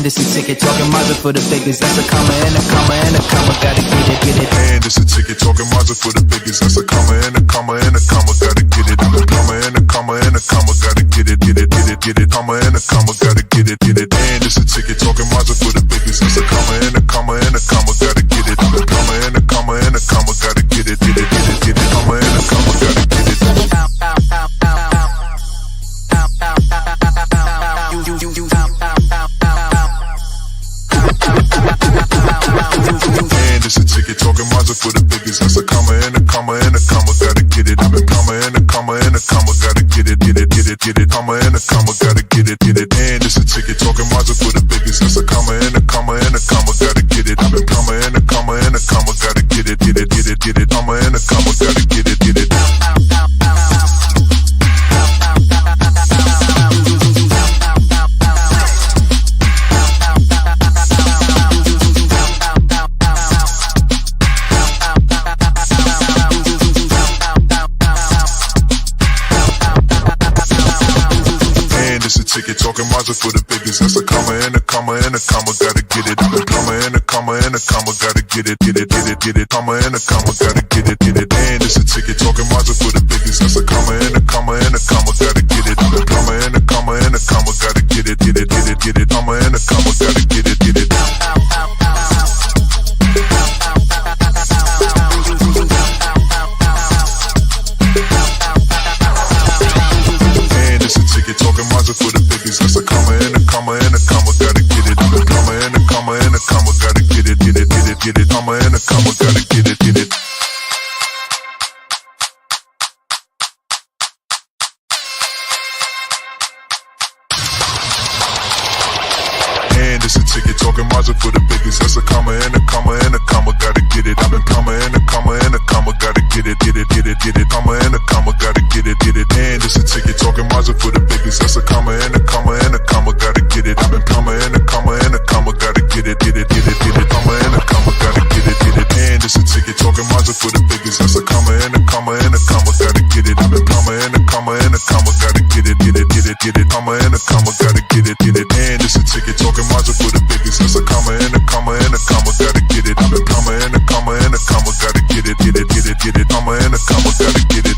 And it's a ticket talking Mazda for the biggest. That's a comma and a comma and a comma. Gotta get it. And it's a ticket talking Mazda for the biggest. That's a comma and a comma and a comma. Gotta get it. A comma and a comma and a comma. Gotta get it. Comma and a comma. Gotta get it. And it's a ticket talking Mazda for the biggest. That's a comma and a comma and a comma. Gotta get it. A comma and a comma and a comma. Gotta get it. Comma and a comma. Gotta get it. And it's a ticket talking Mazda for the biggest. That's a comma and a comma and a comma. Gotta get it. A comma and a comma and a comma. Gotta get it. Comma and a comma. Gotta get it. And it's a ticket talking Mazda for the biggest. That's a comma and a comma and a comma. Gotta get it. Comma and a comma and a comma. Gotta get it. Comma and a comma. Gotta get it. Ticket talking Mazda for the biggest. That's a comma and a comma and a comma. Gotta get it. A comma and a comma and a comma. Gotta get it. Comma and a comma. Gotta get it. And it's a ticket talking Mazda for the biggest. That's a comma and a comma and a comma. Gotta get it. A comma and a comma and a comma. Gotta get it. Comma and a comma. Gotta get it. Talking Mazda for the biggest. That's a comma and a comma and a comma. Gotta get it. A comma and a comma and a comma. Gotta get it. Comma and a comma. Gotta get it. And it's a ticket talking Mazda for the biggest. That's a comma and a comma and a comma. Gotta get it. A comma and a comma and a comma. Gotta get it. Comma and a comma. Gotta get it. And it's a ticket talking Mazda for the biggest. That's a comma and a comma and a comma. Gotta get it. A comma and a comma and a comma. Gotta get it. Comma and a comma. Gotta get it. And it's a ticket talking Mazda for the biggest. That's a comma and a comma and a comma. Gotta get it. A comma and a comma and a comma. Gotta get it. Comma and a comma. Gotta get it. And it's a ticket talking Mazda for the biggest. That's a comma and a comma and a comma. Gotta get it. A comma and a comma and a comma. Gotta get it. Comma and a comma. Gotta get it.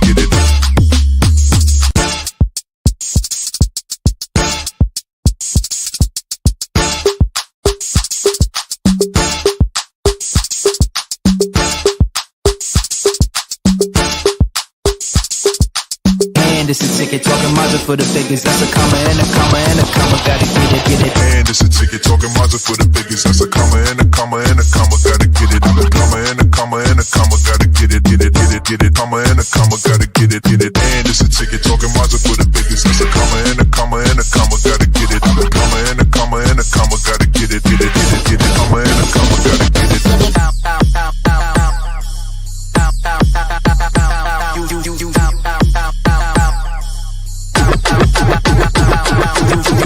And it's a ticket talking Mazda for the biggest. That's a comma and a comma and a comma. Gotta get it. And it's a ticket talking Mazda for the biggest. That's a comma and a comma and a comma. Gotta get it. A comma and a comma and a comma. Gotta get it. Comma and a comma. Gotta get it. And it's a ticket talking Mazda for the biggest. That's a comma and a comma and a comma. Gotta get it. A comma and a comma and a comma. Gotta get it. Comma and a comma. Gotta get it.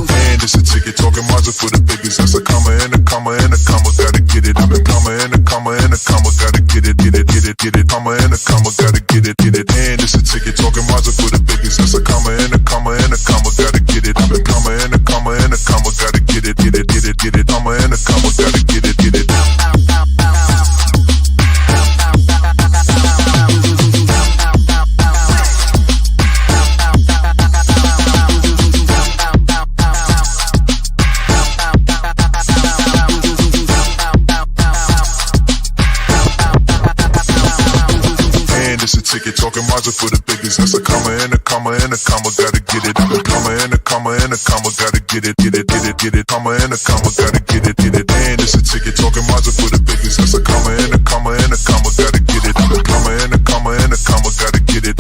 And it's a ticket talking Mazda for the biggest. That's a comma and a comma and a comma. Gotta get it. A comma and a comma and a comma. Gotta get it. Comma and a comma. Gotta get it. And it's a ticket talking Mazda for the biggest. That's a comma and a comma and a comma. Gotta get it. A comma and a comma and a comma. Gotta get it. Comma and a comma. Gotta get it. Ticket talking Mazda for the biggest. That's a comma and a comma and a comma. Gotta get it. A comma and a comma and a comma. Gotta get it. Comma and a comma. Gotta get it. And it's a ticket talking Mazda for the biggest. That's a comma and a comma and a comma. Gotta get it. A comma and a comma and a comma. Gotta get it.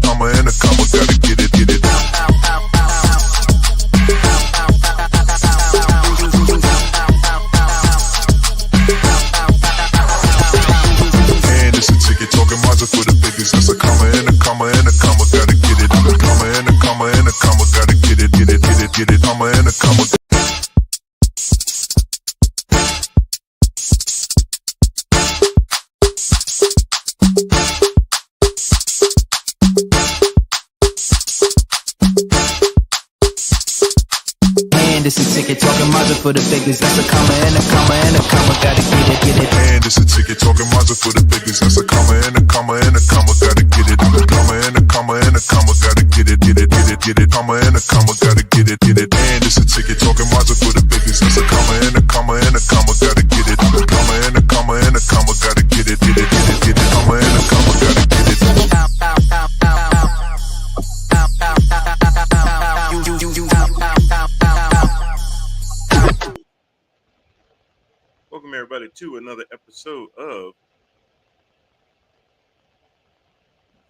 Comma and a comma. Gotta get it. And it's a ticket talking Mazda for the biggest. That's a comma and a comma and a comma. Gotta get it. A comma and a comma and a comma. Gotta get it. Comma and a comma. And it's a ticket talking Mazda for the biggest. That's a comma and a comma and a comma. Gotta get it. And it's a ticket talking Mazda for the biggest. That's a comma and a comma and a comma. Gotta get it. I'm a comma and a comma and a comma. Gotta get it. Comma and a comma. Gotta get it. And it's a ticket talking Mazda for the biggest. That's a comma and a comma and a comma. Gotta get it. I'm a comma and a comma and a comma. Gotta get it. Comma and a comma. Gotta get it. Welcome everybody to another episode of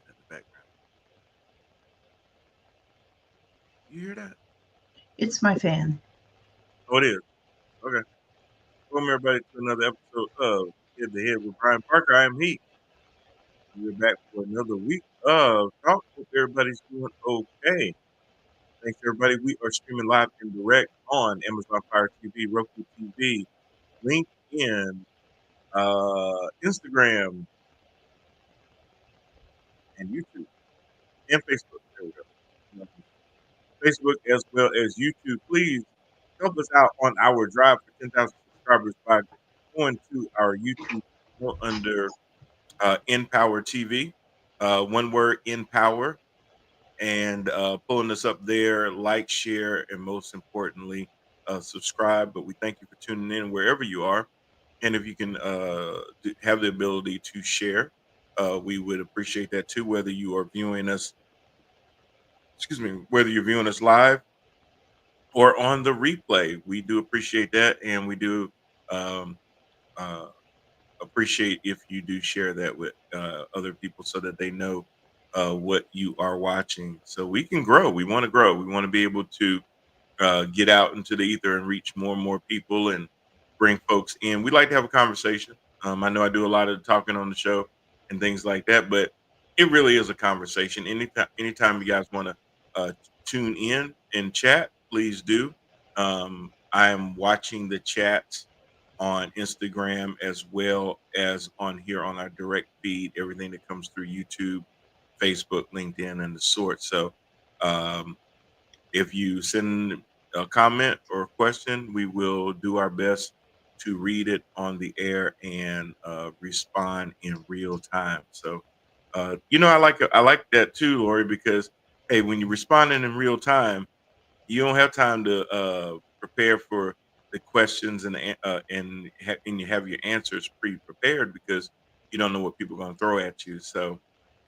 the background. You hear that? It's my fan. Oh, it is. Okay. Welcome everybody to another episode of Head to Head with Brian Parker. I am Heat. We're back for another week of talk. Hope everybody's doing okay. Thanks everybody. We are streaming live and direct on Amazon Fire TV, Roku TV, LinkedIn, Instagram, and YouTube, and Facebook. There we go. Facebook as well as YouTube. Please help us out on our drive for 10,000 subscribers by going to our YouTube channel under Empower TV. One word, Empower, and pulling us up there. Like, share, and most importantly, subscribe. But we thank you for tuning in wherever you are. And if you can have the ability to share, we would appreciate that too, whether you are viewing us, whether you're viewing us live or on the replay. We do appreciate that, and we do um, uh, appreciate if you do share that with other people so that they know what you are watching. So we can grow. We want to grow. We want to be able to get out into the ether and reach more and more people and bring folks in. We like to have a conversation. I know I do a lot of talking on the show and things like that, but it really is a conversation. Anytime you guys want to tune in and chat, please do. I am watching the chats on Instagram as well as on here on our direct feed, everything that comes through YouTube, Facebook, LinkedIn, and the sort. So if you send a comment or a question, we will do our best to read it on the air and respond in real time. So, I like that too, Lori, because hey, when you're responding in real time, you don't have time to prepare for the questions and you have your answers pre-prepared because you don't know what people are going to throw at you. So,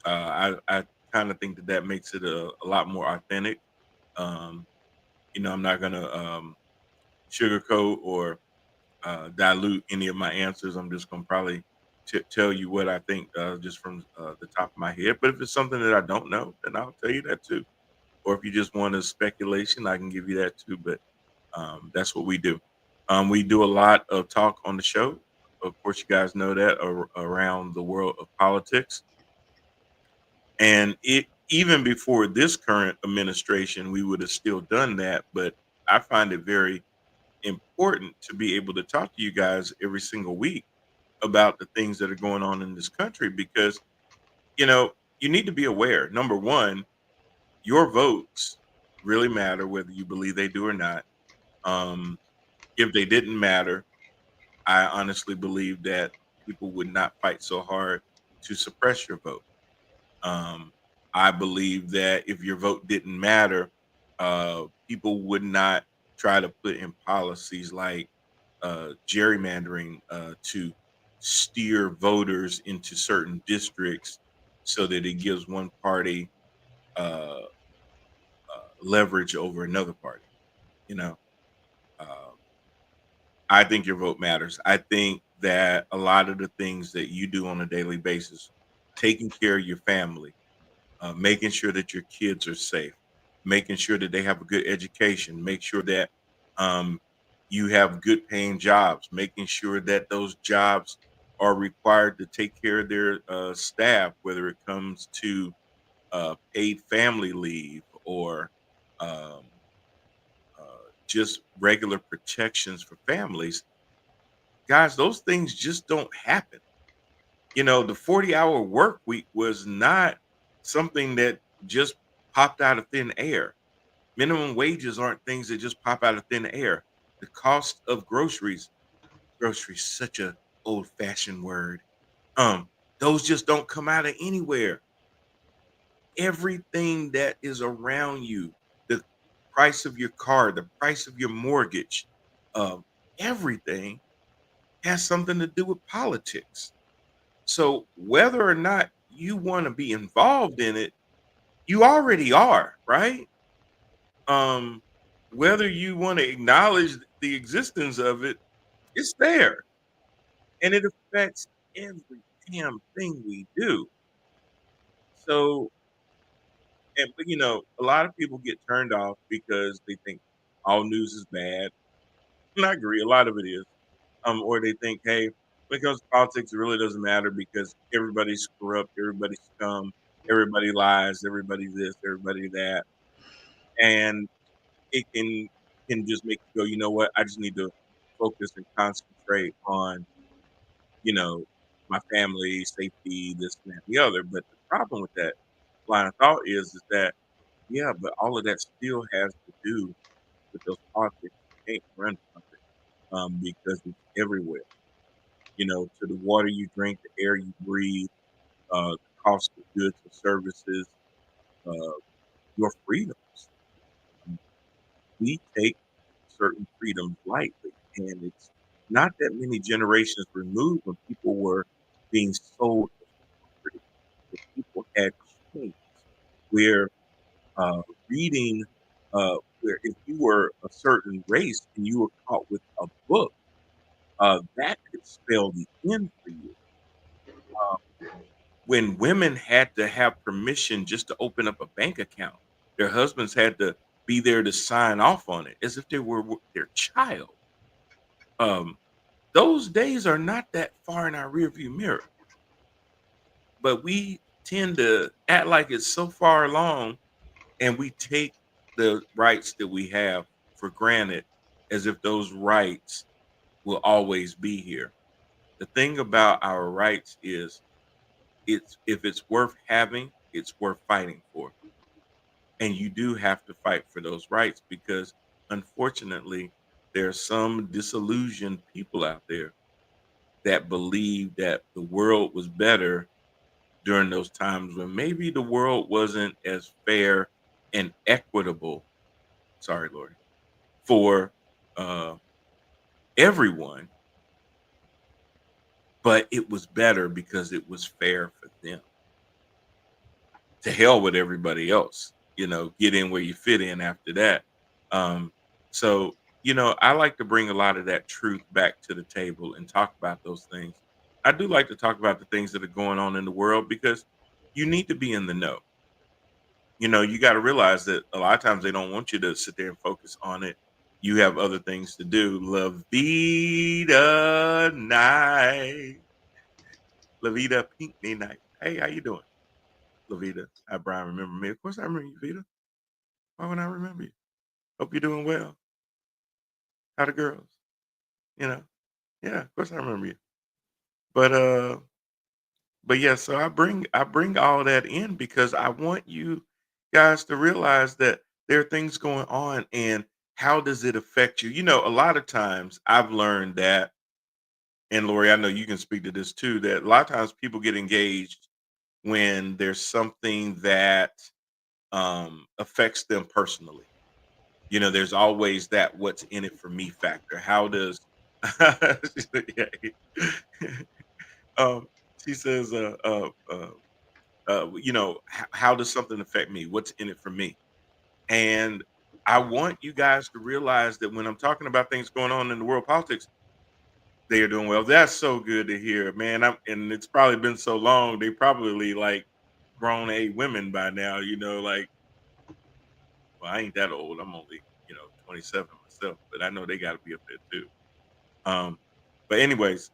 I kind of think that makes it a lot more authentic. Um, I'm not going to sugarcoat or dilute any of my answers. I'm just going to probably tell you what I think just from the top of my head. But if it's something that I don't know, then I'll tell you that too. Or if you just want a speculation, I can give you that too. But that's what we do. We do a lot of talk on the show. Of course, you guys know that around the world of politics. And even before this current administration, we would have still done that. But I find it very important to be able to talk to you guys every single week about the things that are going on in this country because, you need to be aware. Number one, your votes really matter, whether you believe they do or not. Um, if they didn't matter, I honestly believe that people would not fight so hard to suppress your vote. Um, I believe that if your vote didn't matter, people would not try to put in policies like gerrymandering to steer voters into certain districts so that it gives one party uh, leverage over another party. You know, uh, I think your vote matters. I think that a lot of the things that you do on a daily basis, taking care of your family, making sure that your kids are safe, making sure that they have a good education, make sure that um, you have good paying jobs, making sure that those jobs are required to take care of their staff, whether it comes to paid family leave or um, just regular protections for families. Guys, those things just don't happen. The 40-hour work week was not something that just popped out of thin air. Minimum wages aren't things that just pop out of thin air. The cost of groceries, such a old fashioned word. Um, those just don't come out of anywhere. Everything that is around you, the price of your car, the price of your mortgage, um, everything has something to do with politics. So whether or not you want to be involved in it, you already are, right? Um, whether you want to acknowledge the existence of it, it's there, and it affects every damn thing we do. So, and but a lot of people get turned off because they think all news is bad. And I agree, a lot of it is. Or they think, hey, when it comes to politics, it really doesn't matter because everybody's corrupt, everybody's scum, everybody lies, everybody this, everybody that, and it can just make you go, you know what? I just need to focus and concentrate on, you know, my family, safety, this, and that, and the other. But the problem with that line of thought is that yeah, but all of that still has to do with those politics. You can't run from it because it's everywhere. To the water you drink, the air you breathe, the cost of goods and services, uh, your freedoms. We take certain freedoms lightly, and it's not that many generations removed when people were being sold as property. That people had chains where uh, reading, where if you were a certain race and you were caught with a book, that could spell the end for you. Uh, when women had to have permission just to open up a bank account, their husbands had to be there to sign off on it as if they were their child. Um, those days are not that far in our rearview mirror, but we tend to act like it's so far along, and we take the rights that we have for granted as if those rights will always be here. The thing about our rights is it's if it's worth having, it's worth fighting for. And you do have to fight for those rights because unfortunately there are some disillusioned people out there that believe that the world was better during those times when maybe the world wasn't as fair and equitable. Sorry, Lord, for uh, everyone, but it was better because it was fair for them. To hell with everybody else, get in where you fit in after that. Um, so, I like to bring a lot of that truth back to the table and talk about those things. I do like to talk about the things that are going on in the world because you need to be in the know. You got to realize that a lot of times they don't want you to sit there and focus on it. You have other things to do. La vida night. La vida Pinkney night. Hey, how you doing? La vida. Hi, Brian. Remember me? Of course I remember you, Vida. Why would I remember you? Hope you're doing well. How the girls? You know? Yeah, of course I remember you. But but yeah, so I bring all that in because I want you guys to realize that there are things going on and how does it affect you? A lot of times I've learned that, and Lori, I know you can speak to this too, that a lot of times people get engaged when there's something that affects them personally. There's always that what's in it for me factor. How does yeah. um she says how does something affect me? What's in it for me? And I want you guys to realize that when I'm talking about things going on in the world of politics, they are doing well. That's so good to hear, man. And it's probably been so long. They probably like grown a women by now, like, well, I ain't that old. I'm only, 27 myself, but I know they got to be up there too. Um, but anyways,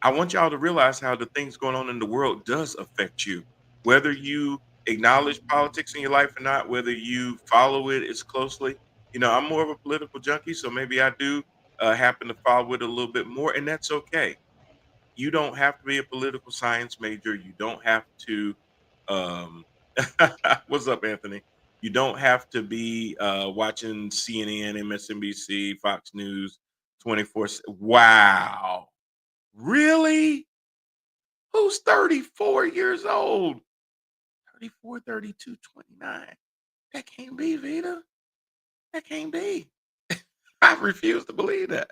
I want y'all to realize how the things going on in the world does affect you, whether you acknowledge politics in your life or not, whether you follow it as closely. I'm more of a political junkie, so maybe I do happen to follow it a little bit more, and that's okay. You don't have to be a political science major. You don't have to. Um, what's up, Anthony? You don't have to be watching CNN, MSNBC, Fox News 24. Wow. Really? Who's 34 years old? 34, 32, 29. That can't be, Vita. That can't be. I refuse to believe that.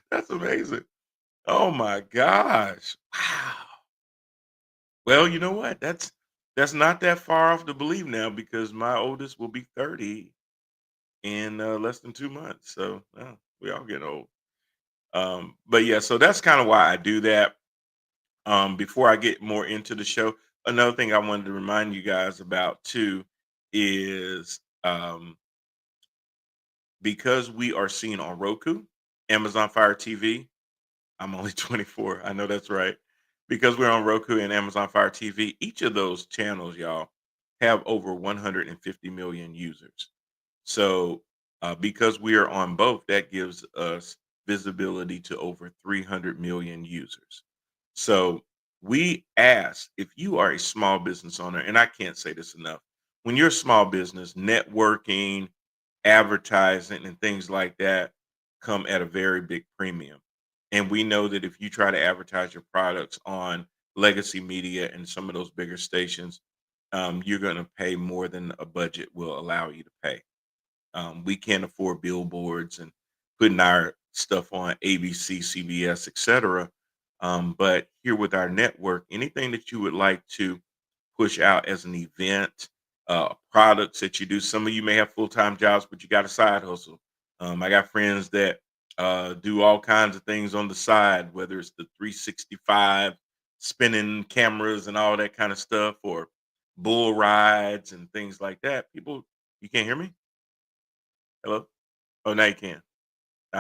That's amazing. Oh my gosh. Wow. Well, you know what? That's not that far off to believe now because my oldest will be 30 in less than 2 months. So we all get old. But yeah, so that's kind of why I do that. Before I get more into the show, another thing I wanted to remind you guys about too is because we are seen on Roku, Amazon Fire TV. I'm only 24. I know that's right. Because we're on Roku and Amazon Fire TV, each of those channels, y'all, have over 150 million users. So, because we are on both, that gives us visibility to over 300 million users. So, we ask if you are a small business owner, and I can't say this enough, when you're a small business, networking, advertising, and things like that come at a very big premium. And we know that if you try to advertise your products on legacy media and some of those bigger stations, you're going to pay more than a budget will allow you to pay. We can't afford billboards and putting our stuff on ABC, CBS, etc. But here with our network, anything that you would like to push out as an event, products that you do. Some of you may have full time jobs, but you got a side hustle. I got friends that do all kinds of things on the side, whether it's the 365 spinning cameras and all that kind of stuff, or bull rides and things like that. People, you can't hear me? Hello? Oh, now you can.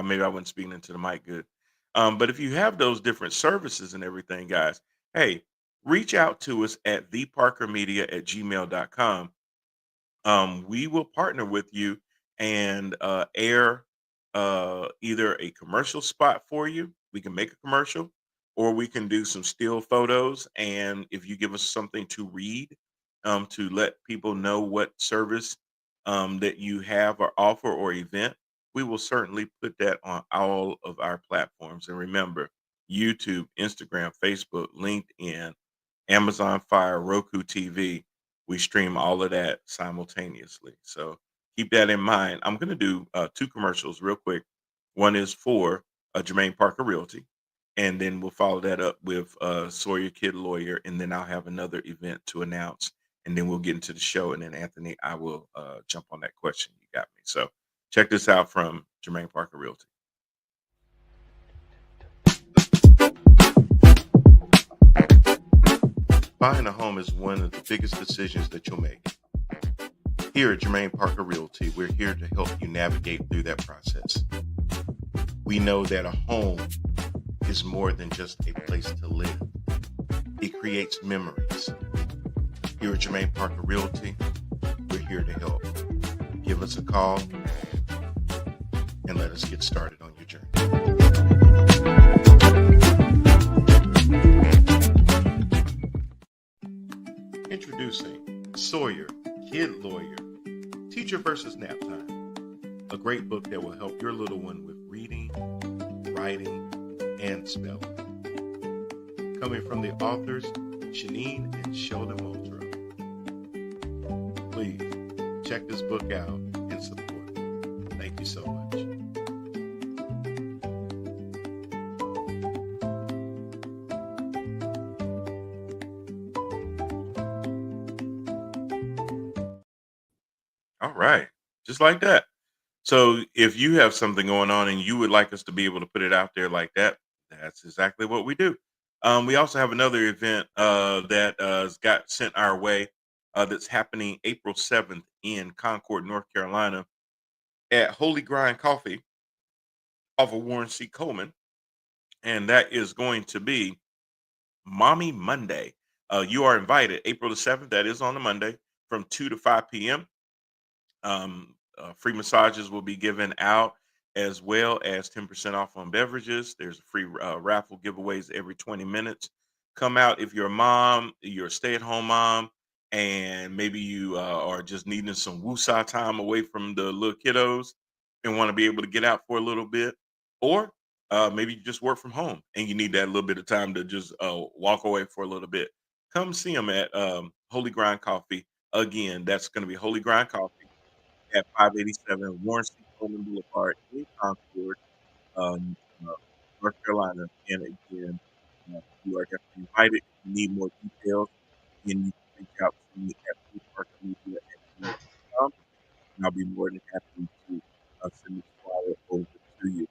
Maybe I wasn't speaking into the mic good. But if you have those different services and everything, guys, hey, reach out to us at theparkermedia@gmail.com. We will partner with you and air either a commercial spot for you. We can make a commercial, or we can do some still photos. And if you give us something to read, to let people know what service that you have or offer or event, we will certainly put that on all of our platforms. And remember, YouTube, Instagram, Facebook, LinkedIn, Amazon Fire, Roku TV. We stream all of that simultaneously. So keep that in mind. I'm going to do two commercials real quick. One is for Jermaine Parker Realty, and then we'll follow that up with Sawyer Kid Lawyer, and then I'll have another event to announce, and then we'll get into the show. And then Anthony, I will jump on that question you got me. So check this out from Jermaine Parker Realty. Buying a home is one of the biggest decisions that you'll make. Here at Jermaine Parker Realty, we're here to help you navigate through that process. We know that a home is more than just a place to live. It creates memories. Here at Jermaine Parker Realty, we're here to help. Give us a call and let us get started on your journey. Introducing Sawyer, Kid Lawyer, Teacher versus Nap Time, a great book that will help your little one with reading, writing, and spelling. Coming from the authors, Shanine and Sheldon Moultrie. Please check this book out and support. Thank you so much. All right, just like that. So if you have something going on and you would like us to be able to put it out there like that, that's exactly what we do. We also have another event that got sent our way that's happening April 7th in Concord, North Carolina at Holy Grind Coffee off of Warren C. Coleman. And that is going to be Mommy Monday. You are invited April the 7th. That is on a Monday from 2 to 5 p.m. Free massages will be given out as well as 10% off on beverages. There's free raffle giveaways every 20 minutes. Come out if you're a mom, you're a stay-at-home mom, and maybe you are just needing some woosah time away from the little kiddos and want to be able to get out for a little bit, or maybe you just work from home and you need that little bit of time to just walk away for a little bit. Come see them at Holy Grind Coffee. Again, that's going to be Holy Grind Coffee at 587 Warren C. Coleman Boulevard in Concord, um, uh, North Carolina. And again, you are definitely invited. If you need more details, then you can reach out to me at foodparkermedia@gmail.com, and I'll be more than happy to send this flyer over to you.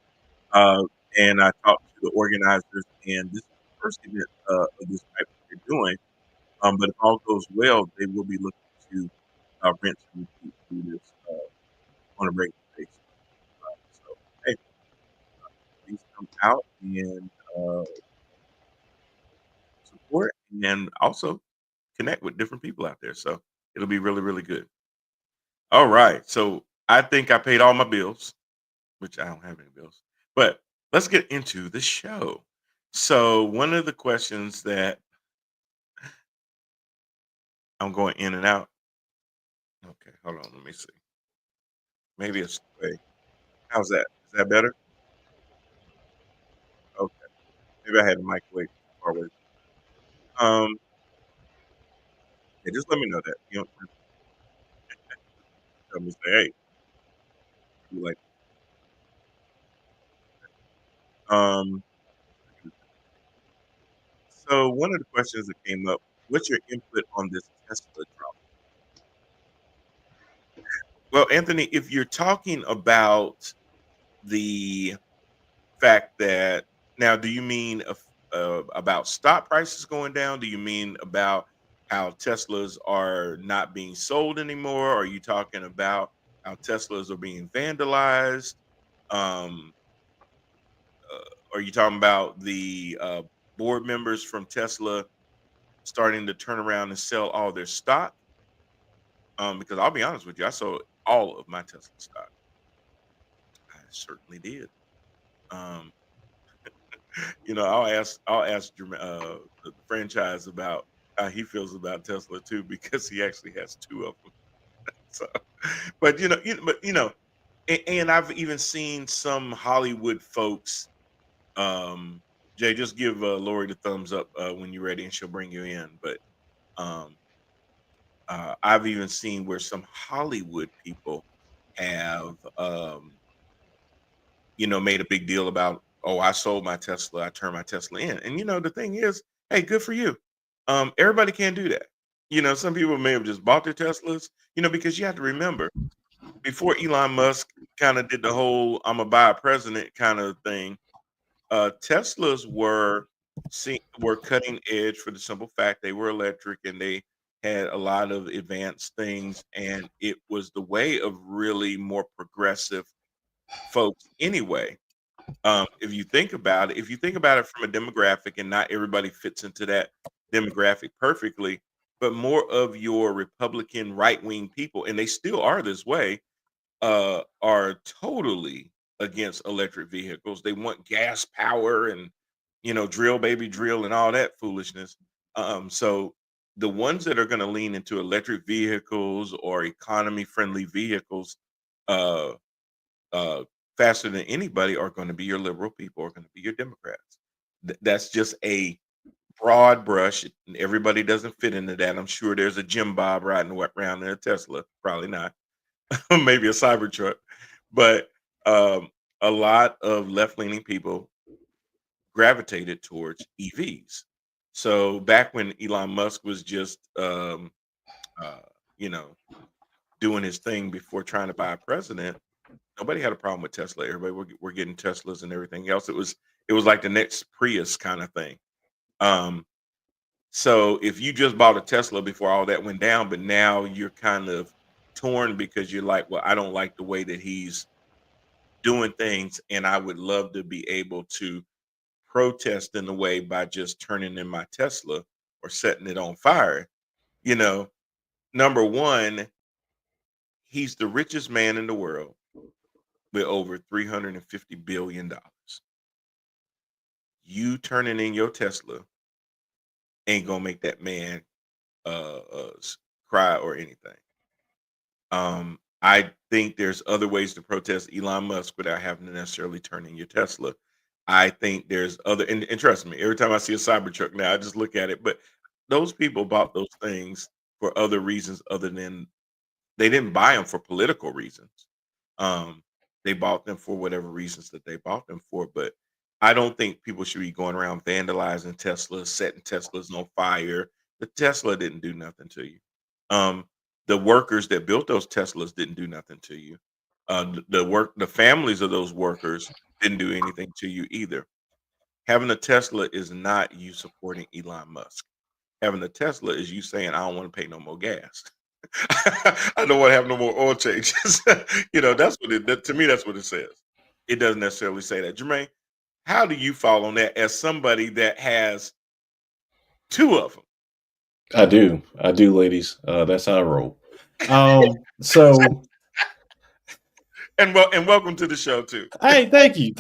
Uh, and I talked to the organizers, and this is the first event of this type that they're doing. But if all goes well, they will be looking to rent and repeat do this on a regular basis. So, hey, please come out and uh, support, and also connect with different people out there. So it'll be really, really good. All right. So I think I paid all my bills, which I don't have any bills. But let's get into the show. So one of the questions that I'm going in and out. Okay, hold on. Let me see. Maybe it's way. How's that? Is that better? Okay. Maybe I had the microwave too far away. Um, yeah, just let me know that. You know, tell me, say, hey, you like, um, so one of the questions that came up, what's your input on this Tesla drop? Well, Anthony, if you're talking about the fact that now, do you mean about stock prices going down? Do you mean about how Teslas are not being sold anymore? Are you talking about how Teslas are being vandalized? Um, are you talking about the board members from Tesla starting to turn around and sell all their stock? Because I'll be honest with you, I sold all of my Tesla stock. I certainly did. Um, I'll ask the franchise about how he feels about Tesla too, because he actually has two of them. So, but and I've even seen some Hollywood folks. Um, Jay, just give Lori the thumbs up when you're ready, and she'll bring you in. But um, I've even seen where some Hollywood people have made a big deal about, oh, I sold my Tesla, I turned my Tesla in. And the thing is, hey, good for you. Everybody can't do that. Some people may have just bought their Teslas, because you have to remember, before Elon Musk kind of did the whole I'm a buy a president kind of thing, Teslas were cutting edge for the simple fact they were electric and they had a lot of advanced things, and it was the way of really more progressive folks anyway. If you think about it from a demographic, and not everybody fits into that demographic perfectly, but more of your Republican right wing people, and they still are this way, are totally against electric vehicles. They want gas power and drill baby drill and all that foolishness. So the ones that are going to lean into electric vehicles or economy friendly vehicles, uh, uh, faster than anybody, are going to be your liberal people, are going to be your Democrats. That's just a broad brush, and everybody doesn't fit into that. I'm sure there's a Jim Bob riding around in a Tesla, probably not, maybe a Cybertruck, but um, a lot of left leaning people gravitated towards EVs. So back when Elon Musk was just, uh, you know, doing his thing before trying to buy a president, nobody had a problem with Tesla. Everybody were getting Teslas and everything else. It was like the next Prius kind of thing. Um, so if you just bought a Tesla before all that went down, but now you're kind of torn because you're like, well, I don't like the way that he's doing things, and I would love to be able to protest in a way by just turning in my Tesla or setting it on fire. You know, number one, he's the richest man in the world with over $350 billion. You turning in your Tesla ain't gonna make that man cry or anything. I think there's other ways to protest Elon Musk without having to necessarily turn in your Tesla. I think there's other, and trust me, every time I see a Cybertruck now, I just look at it. But those people bought those things for other reasons other than they didn't buy them for political reasons. Um, they bought them for whatever reasons that they bought them for. But I don't think people should be going around vandalizing Teslas, setting Teslas on fire. The Tesla didn't do nothing to you. Um, the workers that built those Teslas didn't do nothing to you. The families of those workers didn't do anything to you either. Having a Tesla is not you supporting Elon Musk. Having a Tesla is you saying, I don't want to pay no more gas. I don't want to have no more oil changes. That's what to me, that's what it says. It doesn't necessarily say that. Jermaine, how do you fall on that as somebody that has two of them? I do, ladies. That's how I roll. So, and welcome to the show too. Hey, thank you.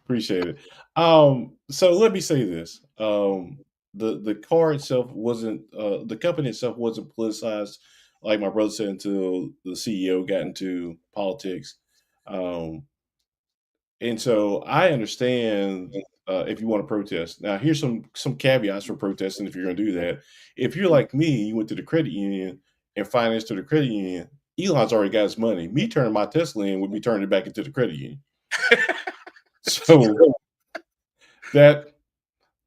Appreciate it. So let me say this. The car itself wasn't, the company itself wasn't politicized, like my brother said, until the CEO got into politics. And so I understand if you want to protest. Now, here's some caveats for protesting if you're going to do that. If you're like me, you went to the credit union and financed to the credit union, Elon's already got his money. Me turning my Tesla in would be turning it back into the credit union. So that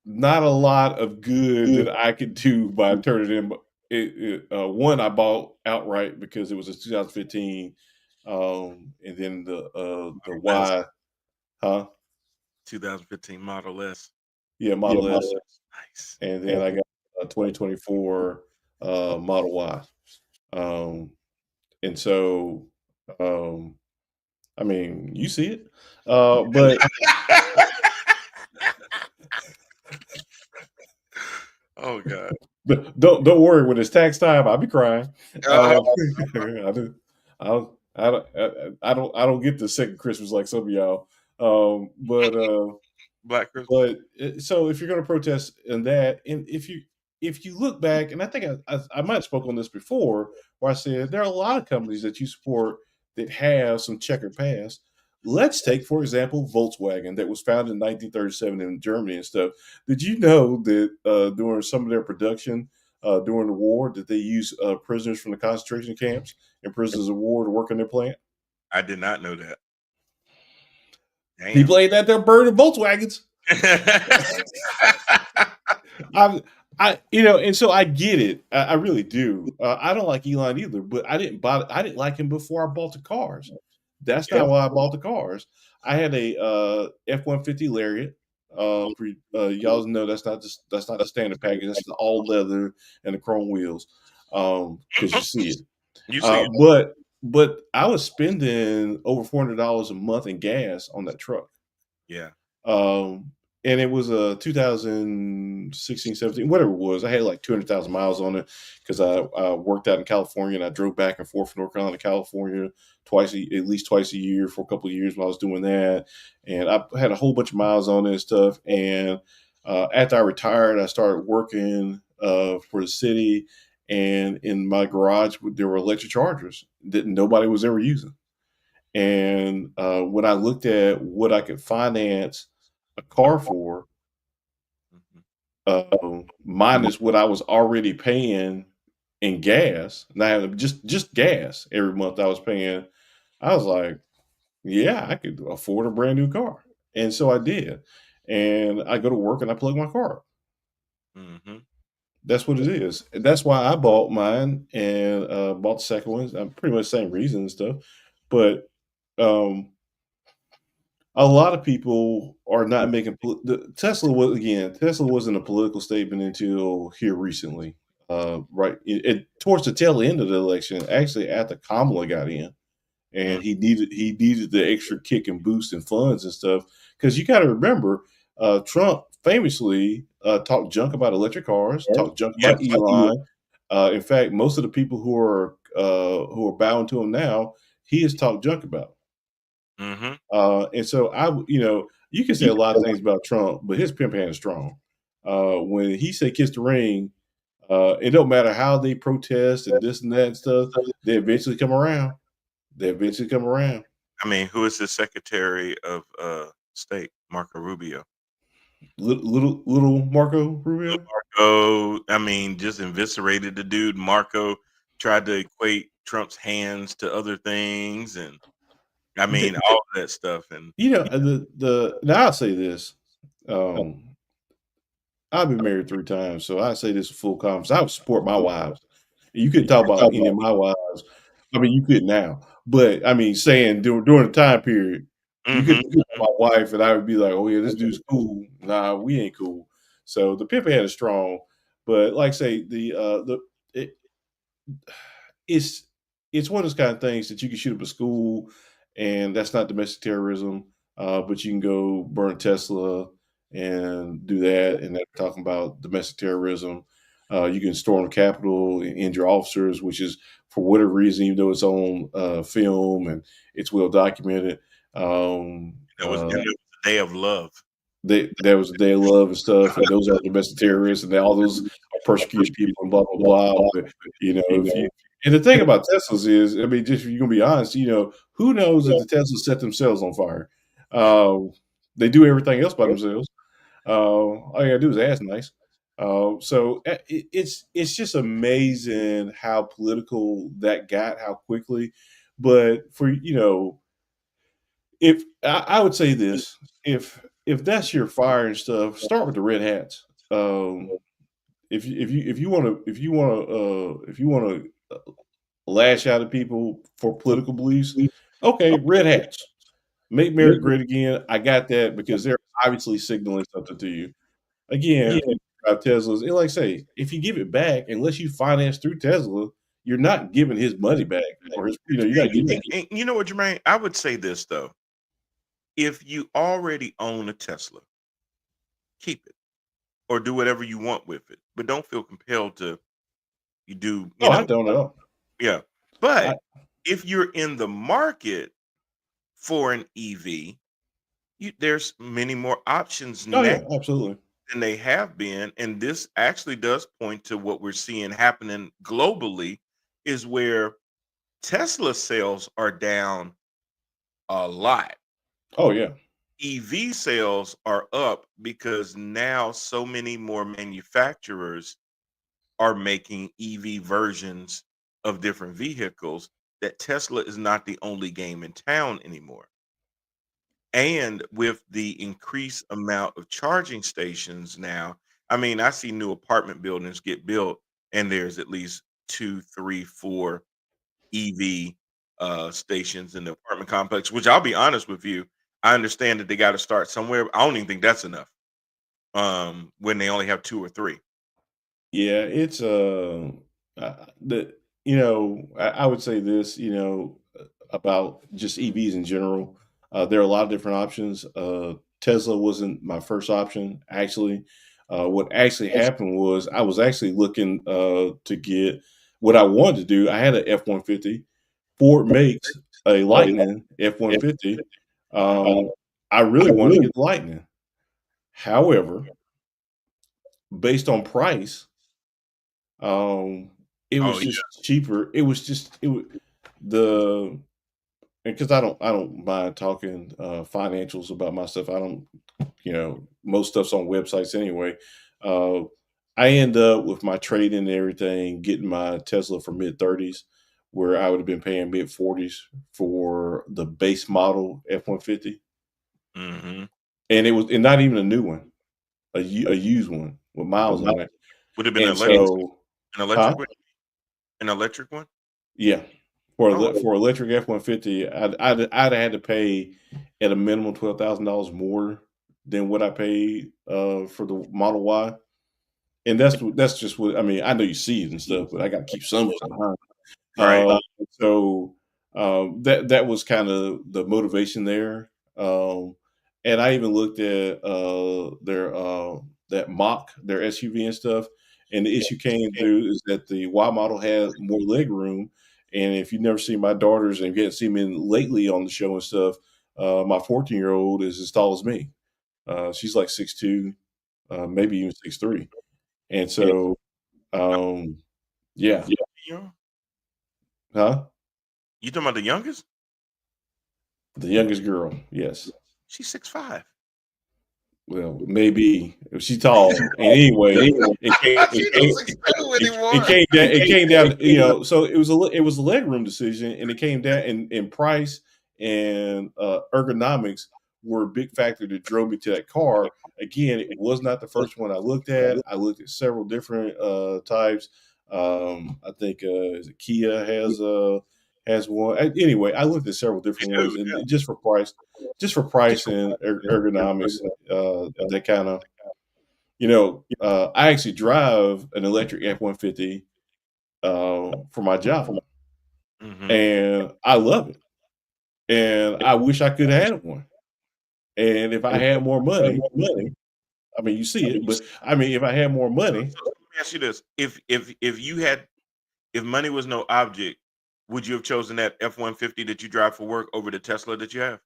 not a lot of good that I could do by turning in. One I bought outright because it was a 2015, and then the Y, huh? 2015 Model S. Yeah, Model S. Nice. And then I got a 2024 Model Y. And so, I mean, you see it, but oh God! Don't worry. When it's tax time, I'll be crying. I don't get the second Christmas like some of y'all. Black Christmas. But so if you're going to protest in that, and if you look back, and I think I might have spoken on this before, where I said there are a lot of companies that you support that have some checkered past. Let's take, for example, Volkswagen, that was founded in 1937 in Germany and stuff. Did you know that during some of their production during the war, that they used prisoners from the concentration camps and prisoners of war to work in their plant? I did not know that. Damn. People ain't that they're burning Volkswagens. And so I get it. I really do. I don't like Elon either, but I didn't like him before I bought the cars. That's not why I bought the cars. I had a F-150 Lariat. Y'all know that's not the standard package. That's the all leather and the chrome wheels. Because you see it. You see it. But I was spending over $400 a month in gas on that truck. Yeah. And it was a 2016, 17, whatever it was. I had like 200,000 miles on it because I worked out in California and I drove back and forth from North Carolina to California at least twice a year for a couple of years while I was doing that. And I had a whole bunch of miles on it and stuff. And after I retired, I started working for the city. And in my garage, there were electric chargers that nobody was ever using. And when I looked at what I could finance a car for, minus what I was already paying in gas, now just gas every month I was paying, I was like, yeah, I could afford a brand new car. And so I did. And I go to work and I plug my car up. Mm-hmm. That's what it is. And that's why I bought mine and bought the second one. I'm pretty much the same reason and stuff. But a lot of people are not making Tesla wasn't a political statement until here recently, right? Towards the tail end of the election, actually after Kamala got in, and he needed the extra kick and boost and funds and stuff. Because you got to remember, Trump famously talked junk about electric cars, talked junk about Elon. In fact, most of the people who are bowing to him now, he has talked junk about. Mm-hmm. And so you can say a lot of things about Trump, but his pimp hand is strong. When he said kiss the ring, It don't matter how they protest and this and that and stuff. They eventually come around. They eventually come around. I mean, who is the Secretary of State? Marco Rubio. Little Marco Rubio. Marco, I mean, just eviscerated the dude. Marco tried to equate Trump's hands to other things, and I mean, all of that stuff. And Now I'll say this. I've been married 3 times, so I say this with full confidence. I would support my wives. You couldn't talk about any of my wives. I mean, you could now, but I mean, saying during the time period, you could Mhm. talk about my wife, and I would be like, "Oh yeah, this dude's cool." Nah, we ain't cool. So the pimp hand is strong, but like I say, it, it's it's one of those kind of things that you can shoot up a school, and that's not domestic terrorism. But you can go burn a Tesla and do that, and they're talking about domestic terrorism. You can storm the Capitol and injure officers, which is for whatever reason, even though it's on film and it's well documented. It was a day of love. There was a day of love and stuff, and those are domestic terrorists, and all those are persecuted people and blah blah blah. But if you and the thing about Teslas is, I mean, just if you're gonna be honest, who knows if the Teslas set themselves on fire? They do everything else by themselves. All you gotta do is ask nice. It's just amazing how political that got, how quickly. But for if I would say this, if that's your fire and stuff, start with the red hats. If you want to lash out at people for political beliefs, okay, red hats. Make America great again. I got that because they're obviously signaling something to you. Again, people drive Teslas, and like I say, if you give it back, unless you finance through Tesla, you're not giving his money back, or his, you got to give it. And you know what, Jermaine? I would say this though: if you already own a Tesla, keep it or do whatever you want with it, but don't feel compelled to. You do, Oh, I don't know. yeah. But if you're in the market for an EV, there's many more options Oh now yeah, absolutely. than they have been, and this actually does point to what we're seeing happening globally, is where Tesla sales are down a lot. Oh yeah. EV sales are up because now so many more manufacturers are making EV versions of different vehicles that Tesla is not the only game in town anymore. And with the increased amount of charging stations now, I mean, I see new apartment buildings get built, and there's at least 2, 3, 4 EV stations in the apartment complex, which I'll be honest with you, I understand that they got to start somewhere. But I don't even think that's enough when they only have 2 or 3. Yeah, it's the I would say this, about just EVs in general. There are a lot of different options. Tesla wasn't my first option, actually. What actually happened was I was actually looking to get what I wanted to do. I had an F 150. Ford makes a Lightning F 150. I really wanted to get the Lightning. However, based on price, it Oh was yeah. just cheaper. It was just it was the because I don't mind talking financials about my stuff. I don't most stuff's on websites anyway. Uh, I end up with my trade in and everything getting my Tesla for mid 30s, where I would have been paying mid 40s for the base model F 150, Hmm. and it was and not even a new one, a used one with miles on it. Would have been And so, an huh? electric one? An electric one? Yeah. Oh, For electric F 150, I'd had to pay at a minimum $12,000 more than what I paid for the Model Y, and that's just what I mean. I know you see it and stuff, but I got to keep some of it behind. right. So that was kind of the motivation there. And I even looked at their that mock their SUV and stuff. And the issue came through is that the Y model had more leg room. And if you've never seen my daughters and you haven't seen me lately on the show and stuff, my 14-year-old is as tall as me. She's like 6'2", maybe even 6'3". And so Yeah. You Huh? you talking about the youngest? The youngest girl. Yes. She's 6'5". Well, maybe she's tall. And anyway, it came, She it don't came, 6'2" it anymore. came down. It came down. You know, so it was a leg room decision, and it came down in price and ergonomics were a big factor that drove me to that car. Again, it was not the first one I looked at. I looked at several different types. I think is it Kia has one. Anyway, I looked at several different ones, Dude, and just for price and ergonomics, that kind of I actually drive an electric F-150 for my job, mhm. and I love it. And I wish I could have had one. And if I had more money, I mean, you see it, but I mean, if I had more money, So let me ask you this: if money was no object, would you have chosen that F-150 that you drive for work over the Tesla that you have?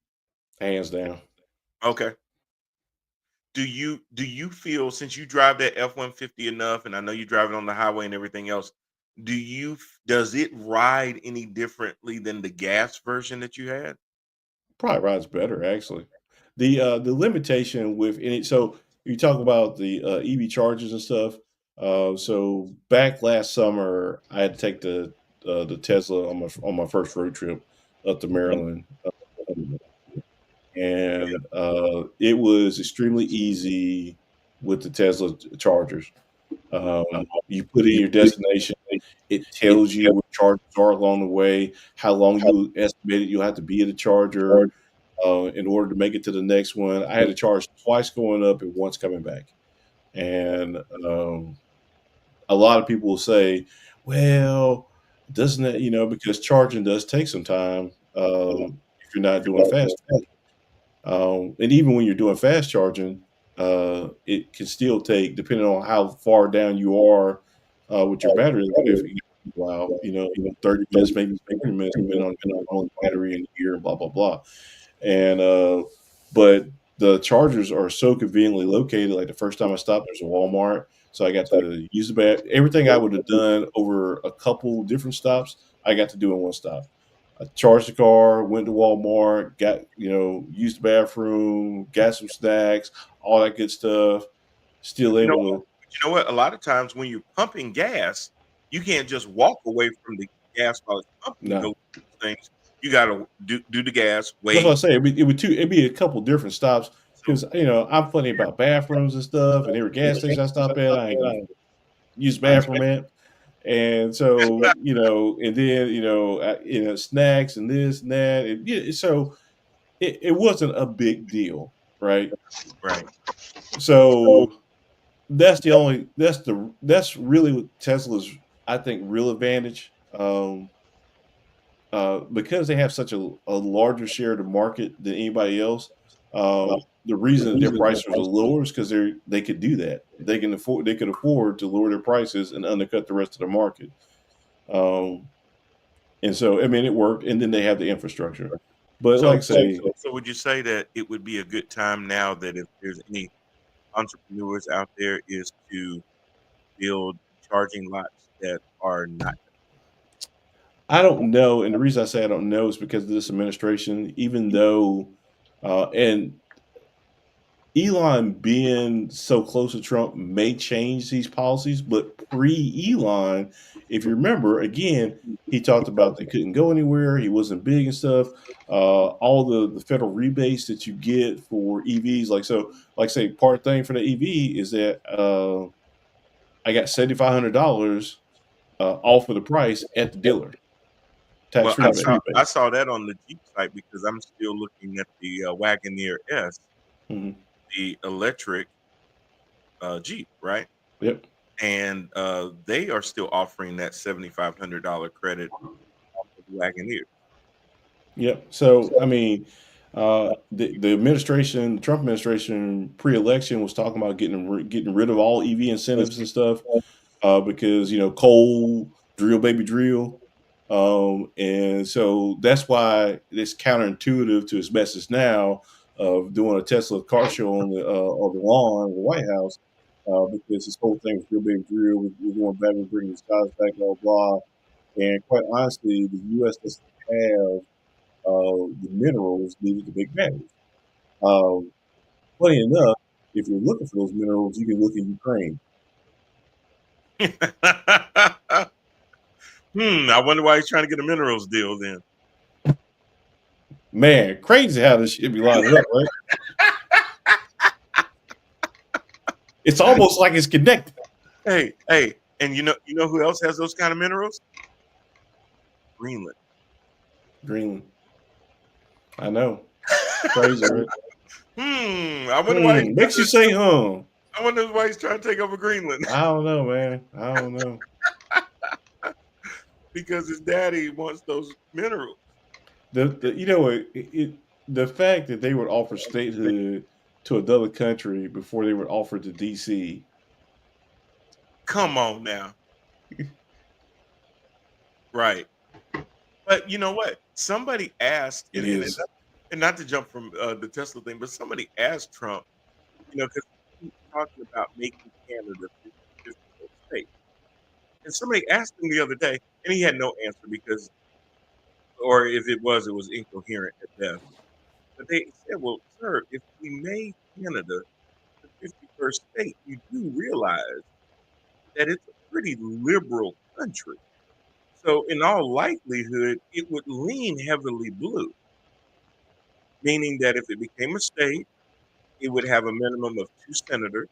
hands down, Okay. Do you feel, since you drive that F-150 enough, and I know you drive it on the highway and everything else, does it ride any differently than the gas version that you had? probably rides better actually. The limitation with any so you talk about the EV chargers and stuff. So back last summer, I had to take the Tesla on my first road trip up to Maryland, and it was extremely easy with the Tesla chargers. You put in your destination, it tells you where chargers are along the way, how long you estimate you'll have to be at a charger in order to make it to the next one. I had to charge twice going up and once coming back. And a lot of people will say, well, doesn't that, because charging does take some time if you're not doing fast. And even when you're doing fast charging, it can still take, depending on how far down you are with your battery life, wow, 30 minutes, maybe 40 minutes, depending on the battery and the gear, blah, blah, blah. And but the chargers are so conveniently located. Like the first time I stopped, there's a Walmart, so I got to use the everything I would have done over a couple different stops. I got to do in one stop. I charged the car, went to Walmart, got used the bathroom, got some snacks, all that good stuff. Still You know able what? to, You know what? A lot of times when you're pumping gas, you can't just walk away from the gas while it's pumping. no. Those things you got to do the gas, That's what I wait. say. It'd be a couple different stops So because I'm funny about bathrooms and stuff, and every gas station I stop at, I ain't gonna use the bathroom at. And so, and then, snacks and this and that. And yeah, so it wasn't a big deal, right? right. So that's really what Tesla's, I think, real advantage. Because they have such a larger share of the market than anybody else. The reason that their prices are lower is because they could do that. They could afford to lower their prices and undercut the rest of the market. Um, and so, I mean, it worked. And then they have the infrastructure. But like I So say, so would you say that it would be a good time now, that if there's any entrepreneurs out there, is to build charging lots that are not? I don't know. And the reason I say I don't know is because of this administration, even though, and Elon being so close to Trump may change these policies, but pre-Elon, if you remember, again, he talked about they couldn't go anywhere. He wasn't big and stuff. All the federal rebates that you get for EVs, like say, part thing for the EV is that I got $7,500 off of the price at the dealer, Well, tax I rebate. saw that on the Jeep site, because I'm still looking at the Wagoneer S, Mhm. the electric Jeep, right? Yep. And they are still offering that $7,500 credit off of the Wagoneer. Yep. So, I mean, the administration, the Trump administration, pre-election was talking about getting rid of all EV incentives and stuff, because coal, drill, baby, drill, and so that's why it's counterintuitive to his message now of doing a Tesla car show on the lawn of the White House, because this whole thing was real big drill. We're going back and bringing the skies back, blah, blah. And quite honestly, the U.S. doesn't have the minerals needed to make batteries. Um, Funny enough, if you're looking for those minerals, you can look in Ukraine. I wonder why he's trying to get a minerals deal then. Man, crazy how this shit be lining up, right? It's almost like it's connected. Hey, and you know who else has those kind of minerals? Greenland. Greenland. I know. Crazy, right? I wonder why. Makes you say, I wonder why he's trying to take over Greenland. I don't know, man. I don't know. Because his daddy wants those minerals. The fact that they would offer statehood to another country before they would offer to DC. Come on now. Right. But you know what? Somebody asked, and not to jump from the Tesla thing, but somebody asked Trump, because he's talking about making Canada 50 state. And somebody asked him the other day, and he had no answer because, or if it was incoherent at best. But they said, well, sir, if we made Canada the 51st state, you do realize that it's a pretty liberal country. So in all likelihood, it would lean heavily blue, meaning that if it became a state, it would have a minimum of 2 senators.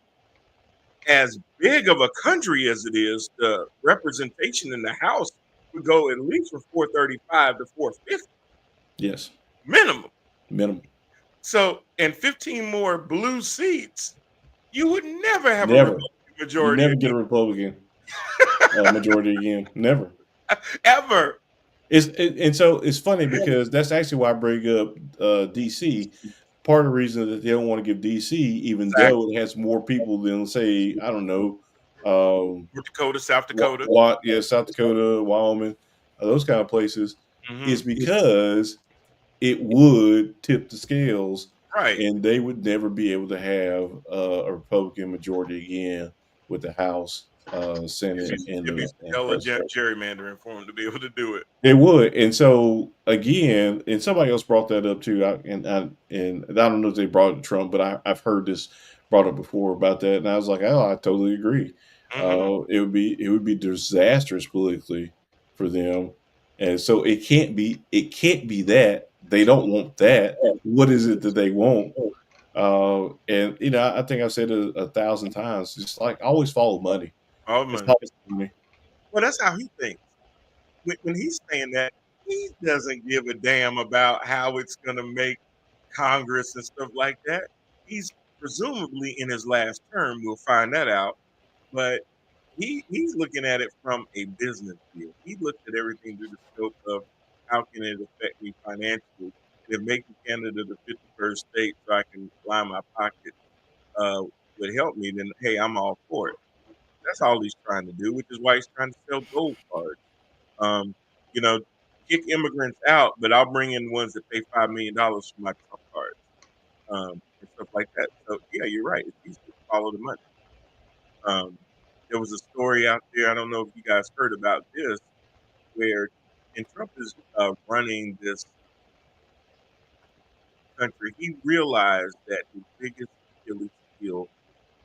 As big of a country as it is, the representation in the House would go at least from 435 to 450. Yes. Minimum. So, and 15 more blue seats, you would never have a Republican majority. You never get a Republican majority again. Never. Ever. And so it's funny because that's actually why I bring up DC. Part of the reason that they don't want to give DC, even though it has more people than, say, I don't know, North Dakota, South Dakota. South Dakota, Wyoming, those kind of places, is because it would tip the scales, right? And they would never be able to have a Republican majority again with the House, Senate, and the intelligent gerrymandering for them to be able to do it. It would, and so again, and somebody else brought that up too. I don't know if they brought it to Trump, but I've heard this brought up before about that, and I was like, oh, I totally agree. It would be disastrous politically for them, and so it can't be that they don't want that. What is it that they want? And I think I've said it 1,000 times. Just like always follow money. All money. Well, that's how he thinks. When he's saying that, he doesn't give a damn about how it's going to make Congress and stuff like that. He's presumably in his last term. We'll find that out. But he's looking at it from a business view. He looks at everything through the scope of how can it affect me financially. If making Canada the 51st state so I can line my pocket would help me, then hey, I'm all for it. That's all he's trying to do, which is why he's trying to sell gold cards. Kick immigrants out, but I'll bring in ones that pay $5 million for my Trump cards and stuff like that. So yeah, you're right. It's easy to follow the money. There was a story out there. I don't know if you guys heard about this, where Trump is running this country. He realized that his biggest Achilles heel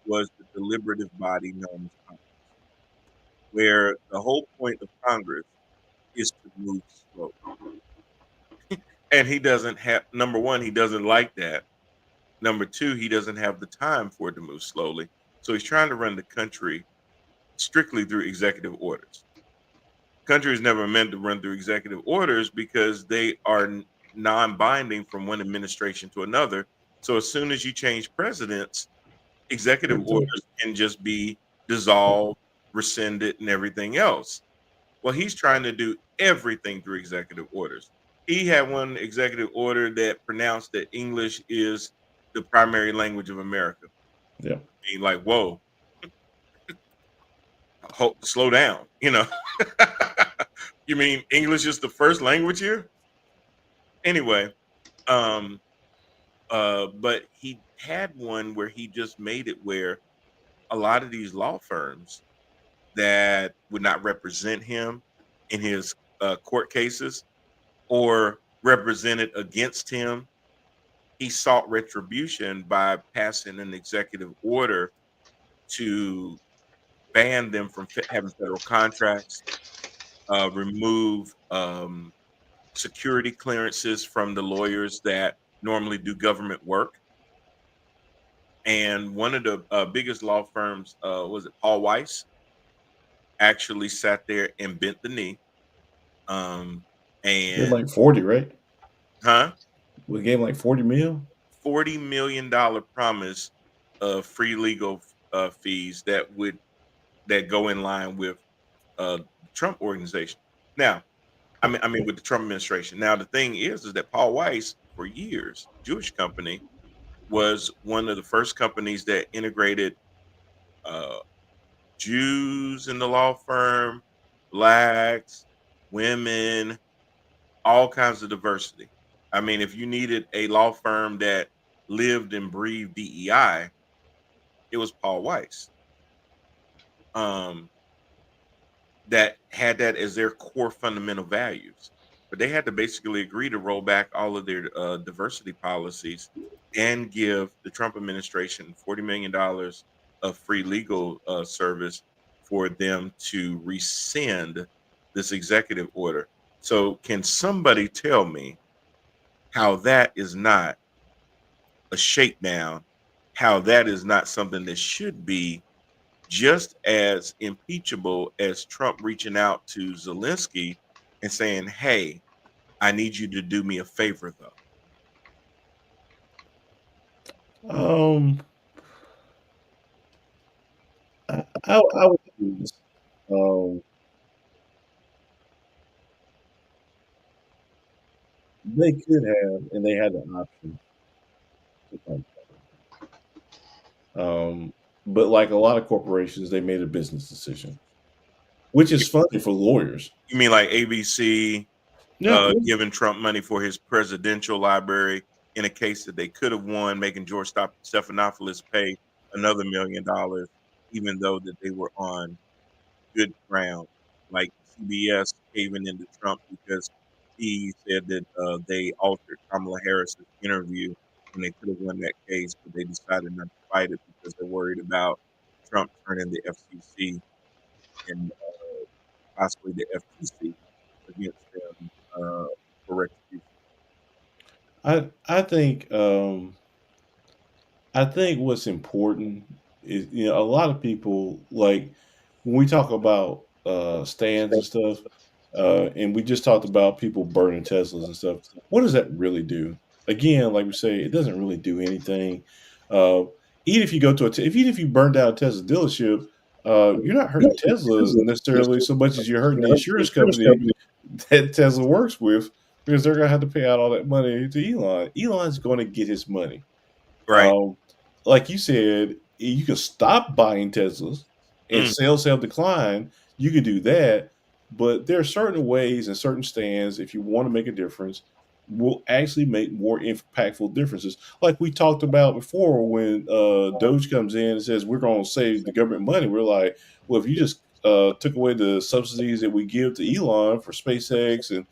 was the deliberative body known as Congress, where the whole point of Congress is to move slow. And he doesn't have, number one, he doesn't like that. Number two, he doesn't have the time for it to move slowly. So he's trying to run the country strictly through executive orders. Country is never meant to run through executive orders because they are non-binding from one administration to another. So as soon as you change presidents, executive orders can just be dissolved, rescinded, and everything else. Well, he's trying to do everything through executive orders. He had one executive order that pronounced that English is the primary language of America. Yeah. Being like, whoa, slow down, You mean English is the first language here? Anyway, but he had one where he just made it where a lot of these law firms that would not represent him in his court cases or represented against him, he sought retribution by passing an executive order to ban them from having federal contracts, remove security clearances from the lawyers that normally do government work. And one of the biggest law firms, was it Paul Weiss, actually sat there and bent the knee. Gave And like 40, right? huh? We gave like 40 mil. $40 million promise of free legal fees that go in line with the Trump organization. Now, I mean, with the Trump administration. Now, the thing is that Paul Weiss, for years, Jewish company, was one of the first companies that integrated uh, Jews in the law firm, blacks, women, all kinds of diversity. I mean, if you needed a law firm that lived and breathed DEI, it was Paul Weiss. Um, that had that as their core fundamental values. But they had to basically agree to roll back all of their diversity policies and give the Trump administration $40 million of free legal service for them to rescind this executive order. So, can somebody tell me how that is not a shakedown? How that is not something that should be just as impeachable as Trump reaching out to Zelensky and saying, "Hey, I need you to do me a favor, though." Um, I would do this. Um, they could have, and they had the option to come. Um, but like a lot of corporations, they made a business decision, which is funny for lawyers. You mean like ABC Yeah, giving Trump money for his presidential library in a case that they could have won, making George Stephanopoulos pay another $1 million, even though that they were on good ground, like CBS caving into Trump because he said that they altered Kamala Harris's interview when they could have won that case, but they decided not to fight it because they're worried about Trump turning the FCC and possibly the FTC against them for retribution. I think I think what's important is, a lot of people, like when we talk about stands and stuff, and we just talked about people burning Teslas and stuff. What does that really do? Again, like we say, it doesn't really do anything. Uh, even if you go to even if you burn down a Tesla dealership, you're not hurting Tesla necessarily so much as you're hurting the insurance company that Tesla works with, because they're going to have to pay out all that money to Elon. Elon's going to get his money. Right. Like you said, you can stop buying Teslas and Mm. sales have declined. You can do that, but there are certain ways and certain stands, if you want to make a difference, will actually make more impactful differences. Like we talked about before, when Doge comes in and says we're going to save the government money, we're like, well, if you just took away the subsidies that we give to Elon for SpaceX and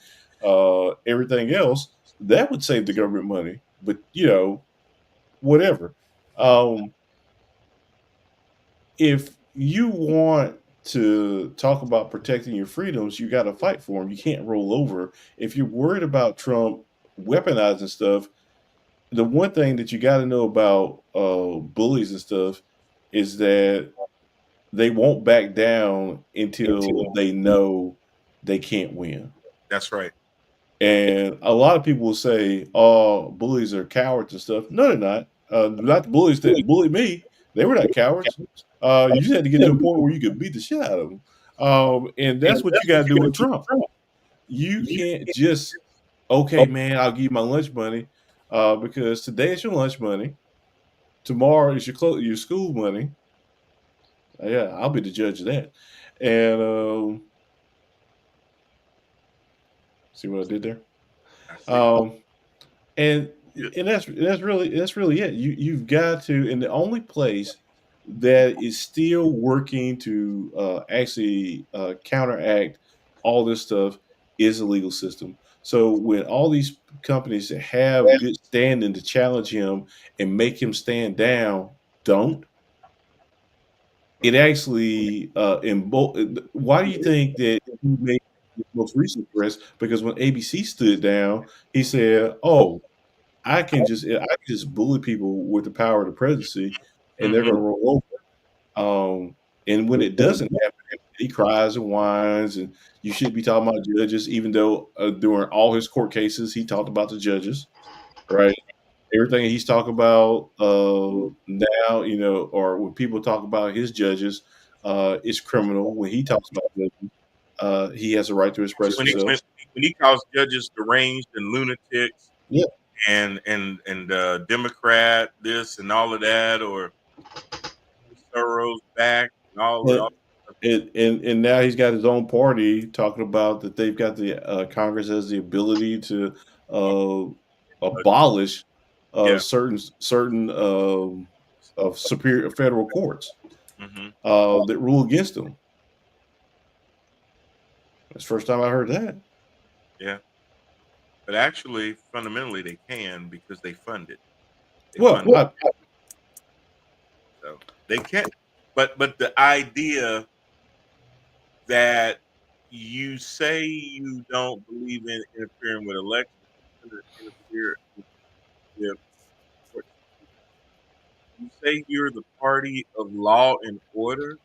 everything else, that would save the government money. But whatever. Um, if you want to talk about protecting your freedoms, you got to fight for them. You can't roll over. If you're worried about Trump weaponizing stuff, the one thing that you got to know about bullies and stuff is that they won't back down until they know they can't win. That's right. And a lot of people will say, "Oh, bullies are cowards and stuff." No, they're not. Not the bullies that bullied me. They were not cowards. You just had to get to a point where you could beat the shit out of them. And that's what you got to do with Trump. You can't just, okay, man, I'll give you my lunch money, because today is your lunch money. Tomorrow is your school money. Yeah, I'll be the judge of that. And see what I did there. I see. And Yeah. that's really it. You've got to, and the only place that is still working to actually counteract all this stuff is the legal system. So when all these companies that have good standing to challenge him and make him stand down don't, it actually why do you think that he made the most recent press? Because when ABC stood down, he said, "Oh, I can just bully people with the power of the presidency, and they're Mm-hmm. going to roll over." And when it doesn't happen, he cries and whines, and you should be talking about judges, even though during all his court cases, he talked about the judges, right? Everything he's talking about now, or when people talk about his judges, is criminal. When he talks about judges, he has a right to express When he himself. when he calls judges deranged and lunatics Yeah, and Democrat this and all of that, or Soros back and all. and now he's got his own party talking about that they've got the Congress has the ability to uh, abolish Yeah. certain of superior federal courts Mm-hmm. that rule against them. That's the first time I heard that. Yeah. But actually, fundamentally, they can because they fund it. They Well, fund it, so they can't. But the idea that you say you don't believe in interfering with elections, interfere with court. You say you're the party of law and order,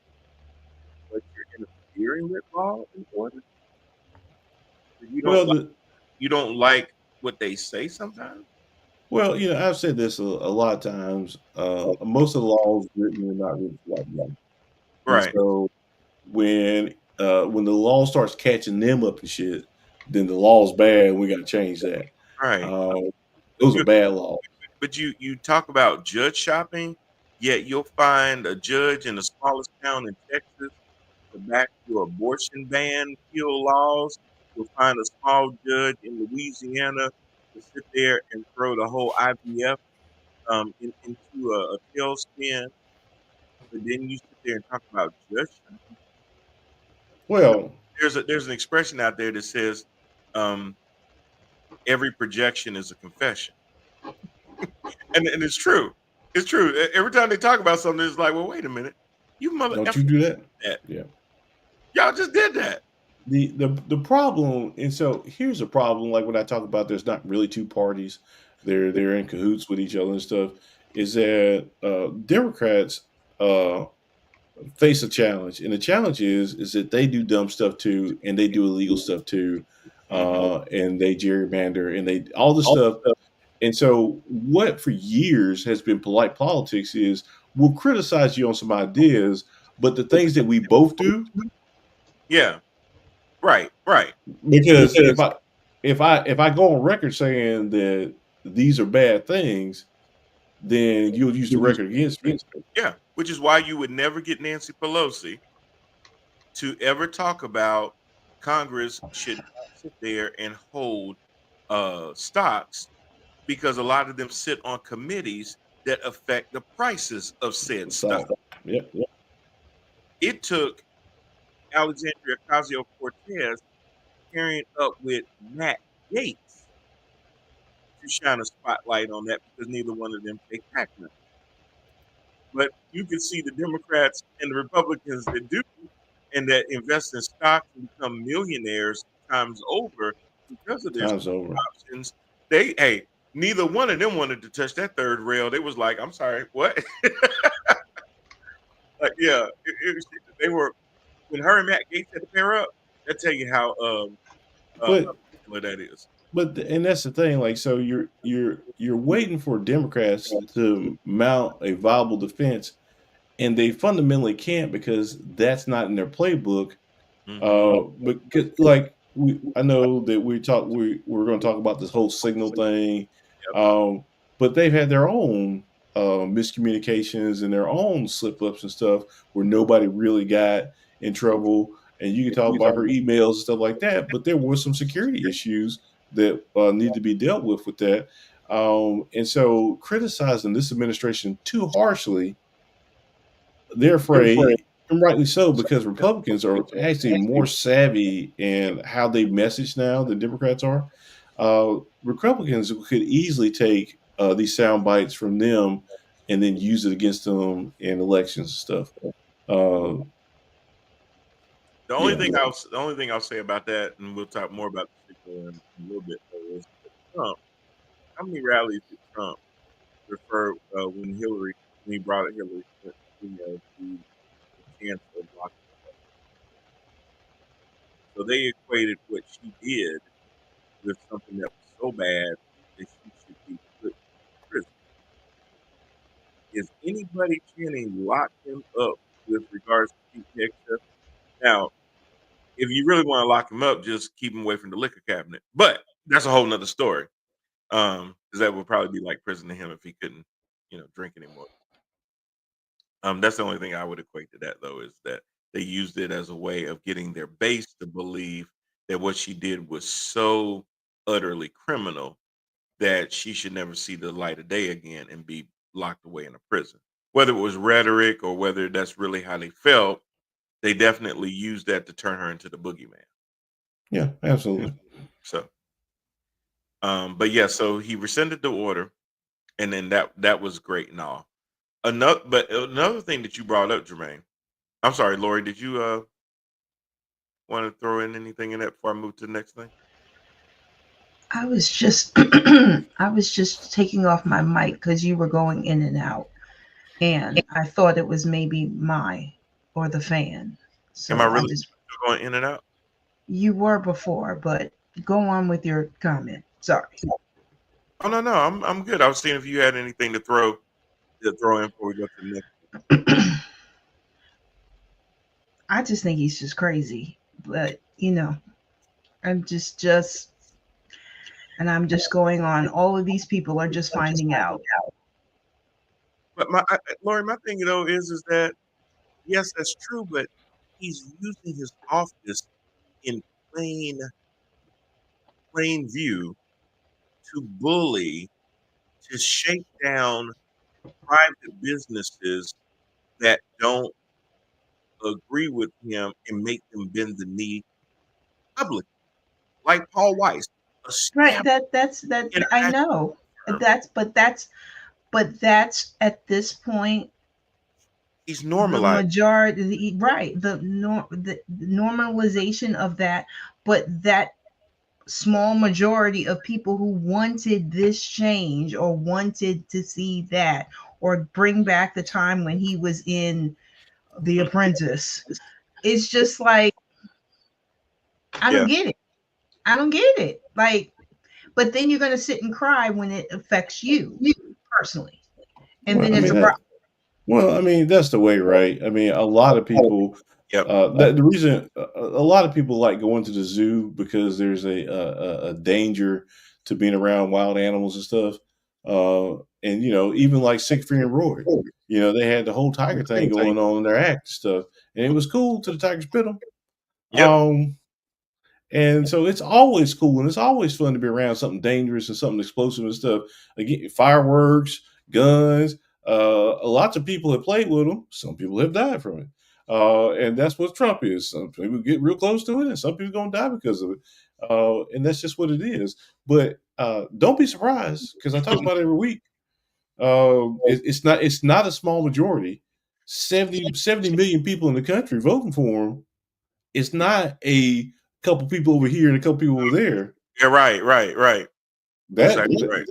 but you're interfering with law and order. You don't well, like you don't like what they say sometimes. I've said this a lot of times. Most of the laws written are not written for white. And Right. so when the law starts catching them up and shit, then the law's bad and we got to change that. Right. Those are bad laws. But you talk about judge shopping, yet you'll find a judge in the smallest town in Texas to back your abortion ban kill laws. You'll find a small judge in Louisiana to sit there and throw the whole IVF into a tailspin. But then you sit there and talk about judge shopping. Well, There's an expression out there that says um, every projection is a confession, and it's true. It's true. Every time they talk about something, it's like, well, wait a minute, you mother don't you effer do that? did that. Yeah. Y'all just did that. The problem, and so here's a problem. Like when I talk about, there's not really two parties. They're in cahoots with each other and stuff. Is that Democrats face a challenge, and the challenge is that they do dumb stuff too, and they do illegal stuff too, Hmm. and they gerrymander, and they all this stuff. And so, what for years has been polite politics is we'll criticize you on some ideas, but the things that we both do, Yeah. Right. Right. because if I go on record saying that these are bad things, then you'll use the record against me. Yeah. Which is why you would never get Nancy Pelosi to ever talk about Congress should not sit there and hold stocks because a lot of them sit on committees that affect the prices of said stock. So, yep. It took Alexandria Ocasio Cortez pairing up with Matt Gates to shine a spotlight on that because neither one of them take PAC money. But you can see the Democrats and the Republicans that do and that invest in stocks and become millionaires times over because of their Time's over. options. Hey, neither one of them wanted to touch that third rail. They was like, I'm sorry, what? Like, yeah, they were when her and Matt Gates had to pair up. That tell you how But particular that is. and that's the thing. Like, so you're waiting for Democrats to mount a viable defense, and they fundamentally can't because that's not in their playbook. Hmm. Because like I know that we're going to talk about this whole signal thing, Yep. but they've had their own miscommunications and their own slip ups and stuff where nobody really got in trouble. And you can talk about her emails and stuff like that, but there were some security issues that need to be dealt with that. And so criticizing this administration too harshly they're afraid, and rightly so, because Republicans are actually more savvy in how they message now than Democrats are. Republicans could easily take these sound bites from them and then use it against them in elections and stuff. Uh, yeah, The only thing I'll say about that, and we'll talk more about the sequel in a little bit, though, is Trump. How many rallies did Trump refer when he brought Hillary Clinton, to the chance of blocking? So they equated what she did with something that was so bad that she should be put in prison. Is anybody chanting lock him up with regards to Pete Hegseth? Now, if you really want to lock him up, just keep him away from the liquor cabinet. But that's a whole nother story. Because that would probably be like prison to him if he couldn't, drink anymore. That's the only thing I would equate to that, though, is that they used it as a way of getting their base to believe that what she did was so utterly criminal that she should never see the light of day again and be locked away in a prison. Whether it was rhetoric or whether that's really how they felt, they definitely used that to turn her into the boogeyman. yeah, absolutely. So, but yeah, so he rescinded the order, and then that was great and all. Another thing that you brought up, Jermaine. I'm sorry, Lori. Did you want to throw in anything in that before I move to the next thing? I was just I was just taking off my mic because you were going in and out, and I thought it was maybe my or the fan. Am I So I really just still going in and out? you were before, but go on with your comment. Sorry. Oh no, I'm good. I was seeing if you had anything to throw in before we go to the next. I just think he's just crazy, but I'm and I'm just going on. All of these people are just finding out. But Lori, my thing is that yes, that's true, but he's using his office in plain view to bully, to shake down private businesses that don't agree with him and make them bend the knee publicly. Like Paul Weiss, a Right. stab That I international know. firm. That's at this point He's the normalized. majority, right, the normalization of that, but that small majority of people who wanted this change or wanted to see that or bring back the time when he was in The Apprentice, it's just like I don't Yeah. get it. I don't get it. Like, but then you're going to sit and cry when it affects you personally, and Well, then I it's mean a that. problem. Well, I mean that's the way, right? I mean, a lot of people. Yep. The reason a lot of people like going to the zoo because there's a danger to being around wild animals and stuff. And even like Siegfried and Roy, they had the whole tiger thing going on in their act and stuff, and it was cool till the tigers bit them. Yep. And so it's always cool and it's always fun to be around something dangerous and something explosive and stuff. Again, fireworks, guns. Lots of people have played with them. Some people have died from it. And that's what Trump is. Some people get real close to it, and some people going to die because of it. And that's just what it is. But don't be surprised because I talk about it every week. It's not a small majority. 70 million people in the country voting for him. It's not a couple people over here and a couple people over there. Yeah. Right. That, Exactly right.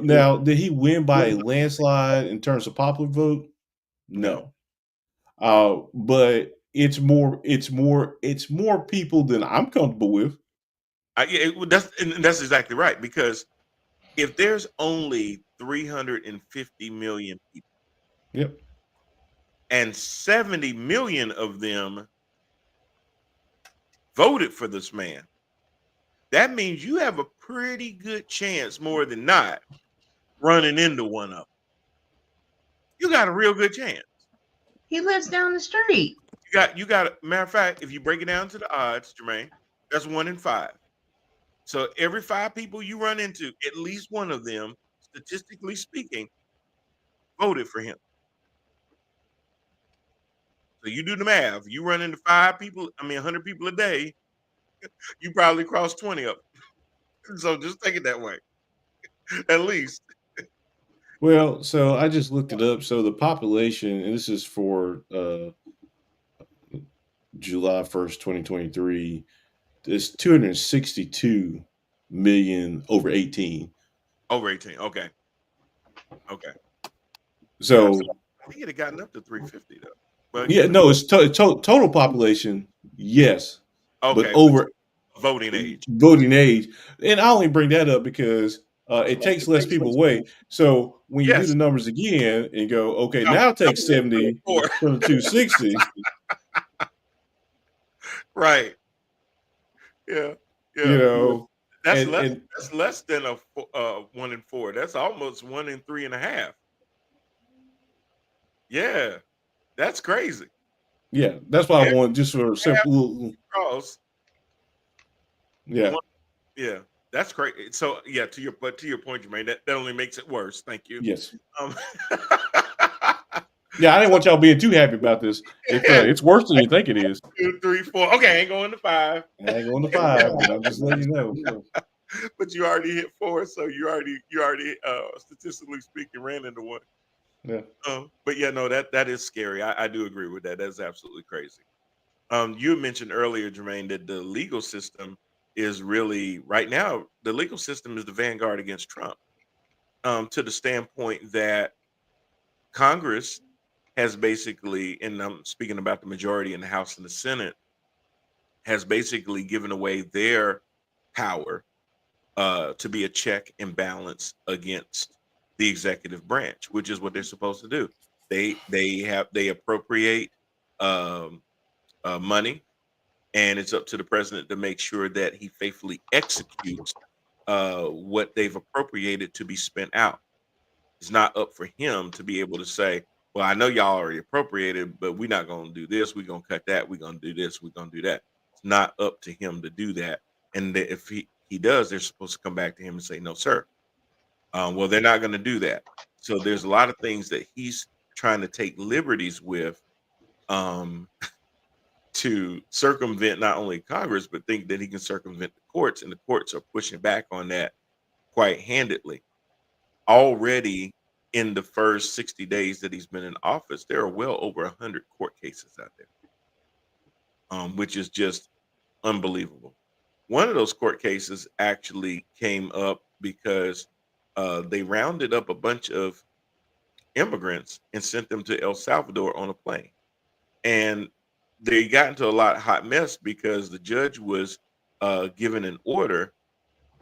now did he win by a landslide in terms of popular vote? No. But it's more people than I'm comfortable with. That's exactly right. Because if there's only 350 million people Yep. and 70 million of them voted for this man, that means you have a pretty good chance, more than not, running into one of them. You got a real good chance. He lives down the street. You got. Matter of fact, if you break it down to the odds, Jermaine, that's 1 in 5. So every 5 people you run into, at least one of them, statistically speaking, voted for him. So you do the math. You run into 100 people a day, you probably cross 20 of them. So just take it that way, at least. Well, so I just looked it up. So the population, and this is for July 1st, 2023, is 262 million over 18. Over 18. Okay. Okay. Yeah. So So I think it had gotten up to 350 though. But yeah, again, no, it's total population, yes, but okay, but over voting age. voting age. And I only bring that up because it takes less people away. So when you do the Yes. numbers again and go, okay, Double, now take double it, 70 24. from the 260, Right. Yeah. you Yeah. know, That's and less. and That's less than a 1 in 4. That's almost 1 in 3.5. Yeah, that's crazy. yeah, that's why I Yeah, want just for a half simple, cross. yeah, One, yeah, that's crazy. So yeah, to your point, Jermaine, that only makes it worse. Thank you. yes. Um, Yeah, I didn't so want y'all being too happy about this. yeah, It's worse than you think it is. 2, 3, 4. Okay, I ain't going to 5. I ain't going to 5, but I'm just letting you know. But you already hit 4, so you already statistically speaking ran into 1. Yeah. But yeah, no, that is scary. I do agree with that. That's absolutely crazy. You mentioned earlier, Jermaine, that the legal system is really right now. The legal system is the vanguard against Trump. To the standpoint that Congress has basically, and I'm speaking about the majority in the House and the Senate, has basically given away their power to be a check and balance against the executive branch, which is what they're supposed to do. They appropriate um, money, and it's up to the president to make sure that he faithfully executes what they've appropriated to be spent out. It's not up for him to be able to say, "Well, I know y'all already appropriated, but we're not going to do this. We're going to cut that. We're going to do this. We're going to do that." It's not up to him to do that. And if he does, they're supposed to come back to him and say, "No, sir." Well, they're not going to do that. So there's a lot of things that he's trying to take liberties with um, to circumvent not only Congress, but think that he can circumvent the courts, and the courts are pushing back on that quite handedly. Already in the first 60 days that he's been in office, there are well over 100 court cases out there, which is just unbelievable. One of those court cases actually came up because they rounded up a bunch of immigrants and sent them to El Salvador on a plane. And they got into a lot of hot mess because the judge was given an order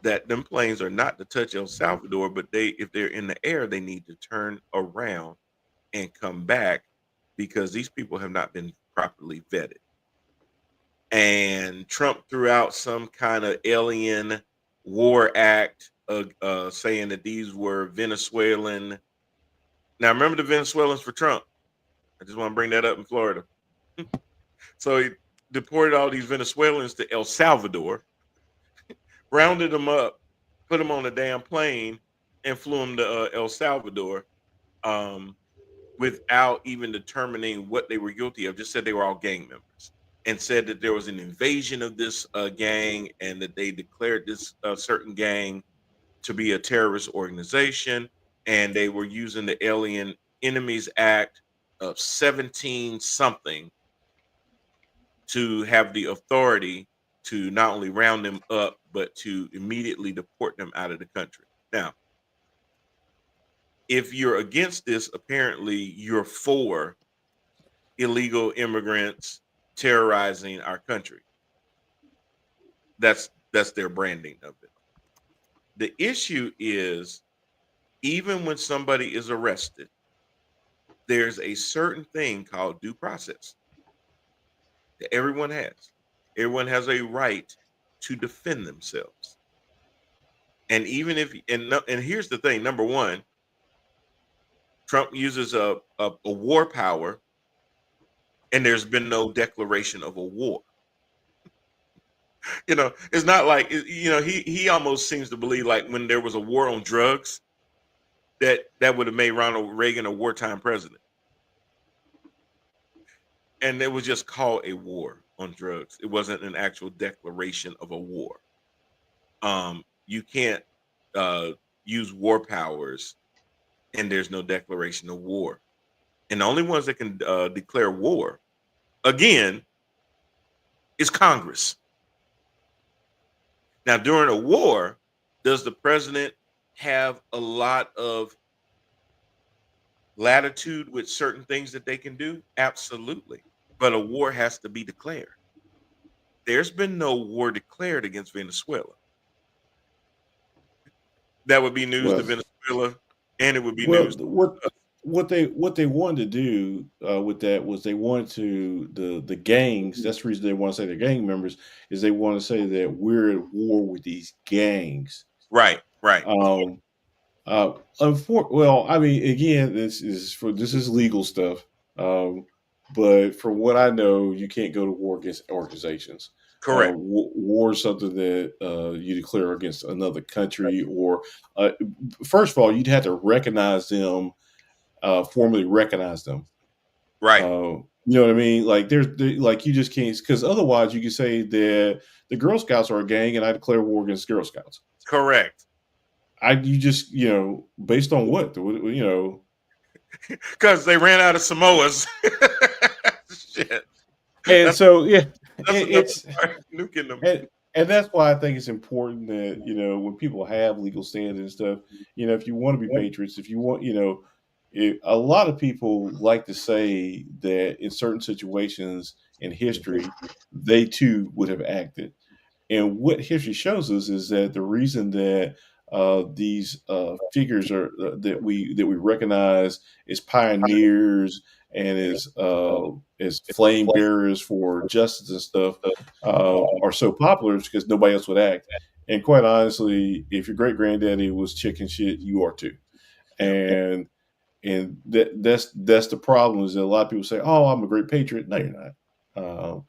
that them planes are not to touch El Salvador, but if they're in the air, they need to turn around and come back because these people have not been properly vetted. And Trump threw out some kind of alien war act, saying that these were Venezuelan. Now, remember the Venezuelans for Trump? I just want to bring that up in Florida. So he deported all these Venezuelans to El Salvador, rounded them up, put them on a damn plane, and flew them to El Salvador without even determining what they were guilty of. Just said they were all gang members and said that there was an invasion of this gang and that they declared this certain gang to be a terrorist organization, and they were using the Alien Enemies Act of 17 something to have the authority to not only round them up, but to immediately deport them out of the country. Now, if you're against this, apparently you're for illegal immigrants terrorizing our country. That's their branding of it. The issue is, even when somebody is arrested, there's a certain thing called due process that everyone has. Everyone has a right to defend themselves. And even if and here's the thing, number one, Trump uses a war power, and there's been no declaration of a war. It's not like he almost seems to believe like when there was a war on drugs, that would have made Ronald Reagan a wartime president. and it was just called a war on drugs. It wasn't an actual declaration of a war. You can't uh, use war powers, and there's no declaration of war. And the only ones that can declare war again is Congress. Now, during a war, does the president have a lot of latitude with certain things that they can do? Absolutely. But a war has to be declared. There's been no war declared against Venezuela. That would be news to Well, Venezuela, and it would be well, news to us. what they wanted to do with that was they wanted to the gangs. That's the reason they want to say they're gang members is they want to say that we're at war with these gangs. Right, right. Um, well, I mean, again, this is legal stuff. Um, but from what I know, you can't go to war against organizations. Correct. War is something that you declare against another country, or first of all, you'd have to recognize them, formally recognize them. Right. You know what I mean? Like like you just can't, because otherwise you could say that the Girl Scouts are a gang, and I declare war against Girl Scouts. Correct. You just based on what Because they ran out of Samoas. Shit. and so yeah, That's it's nuking them. and that's why I think it's important that when people have legal standing and stuff, if you want to be patriots, if you want, a lot of people like to say that in certain situations in history, they too would have acted. And what history shows us is that the reason that these figures are that we recognize as pioneers and as flame bearers for justice and stuff are so popular is because nobody else would act. And quite honestly, if your great granddaddy was chicken shit, you are too. Yep. And that's the problem is that a lot of people say, "Oh, I'm a great patriot." No, you're not.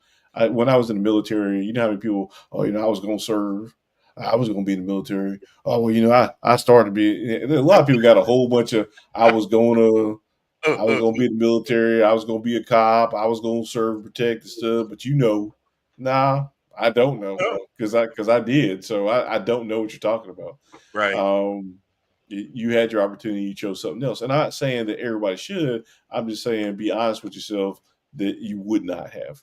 When I was in the military, you know how many people, "Oh, I was going to serve. I was going to be in the military." Oh, well, I started to be. A lot of people got a whole bunch of. I was going to be in the military. I was going to be a cop. I was going to serve and protect and stuff. But nah, I don't know because I did. So I don't know what you're talking about. Right. You had your opportunity. You chose something else. And I'm not saying that everybody should. I'm just saying be honest with yourself that you would not have.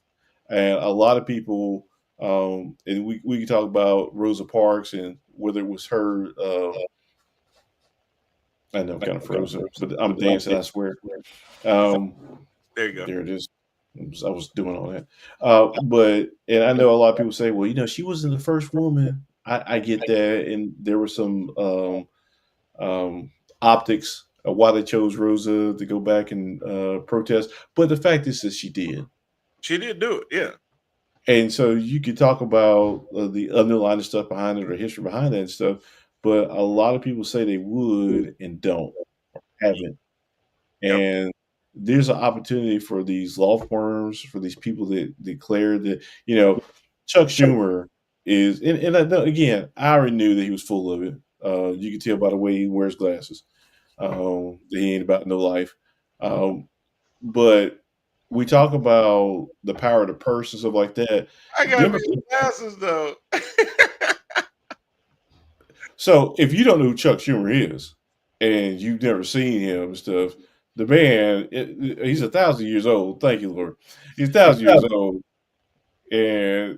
And a lot of people, and we can talk about Rosa Parks and whether it was her. I know I'm kind of frozen, but I'm dancing. I swear. Um, There you go. there it is. I was doing all that, and I know a lot of people say, "Well, she wasn't the first woman." I get that, and there were some optics of why they chose Rosa to go back and protest. But the fact is that she did. She did do it, yeah. And so you could talk about the underlying stuff behind it or history behind that and stuff, but a lot of people say they would and don't, haven't. Yep. And there's an opportunity for these law firms, for these people that declare that, Chuck Schumer is, and I know, again, I already knew that he was full of it. You can tell by the way he wears glasses. That he ain't about no life. But we talk about the power of the purse and stuff like that. I got these glasses though. So if you don't know who Chuck Schumer is and you've never seen him and stuff, the man, he's 1,000 years old. Thank you, Lord. He's 1,000 years old. And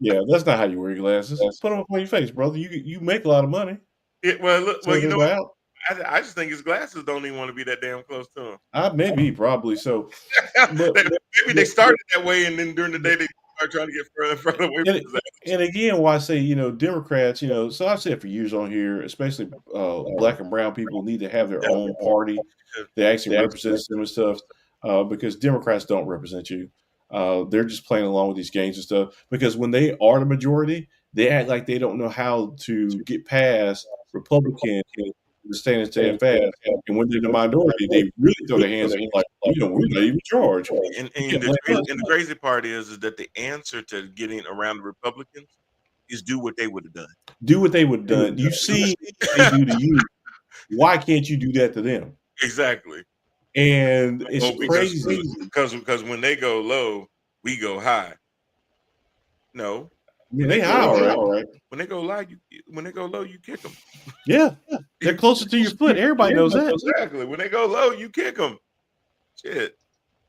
yeah, that's not how you wear your glasses. Put them up on your face, brother. You make a lot of money. Well, you know what? I just think his glasses don't even want to be that damn close to him. Maybe, probably so. But maybe they started that way, and then during the day they start trying to get further away from his ass. And again, why I say, Democrats, so I've said for years on here, especially black and brown people need to have their own party that actually represents them and stuff, because Democrats don't represent you. They're just playing along with these games and stuff, because when they are the majority, they act like they don't know how to get past Republicans to stand and stand fast. And when they're the minority, they really throw their hands up like, we're not even charged. And the crazy part is that the answer to getting around the Republicans is do what they would have done. Do what they would have done. You see what they do to you. Why can't you do that to them? Exactly. And it's Oh, because crazy. because when they go low, we go high. No, I mean, they high, all right. when they go low, you kick them. Yeah, they're closer to your foot. Everybody knows that. Exactly. When they go low, you kick them. Shit.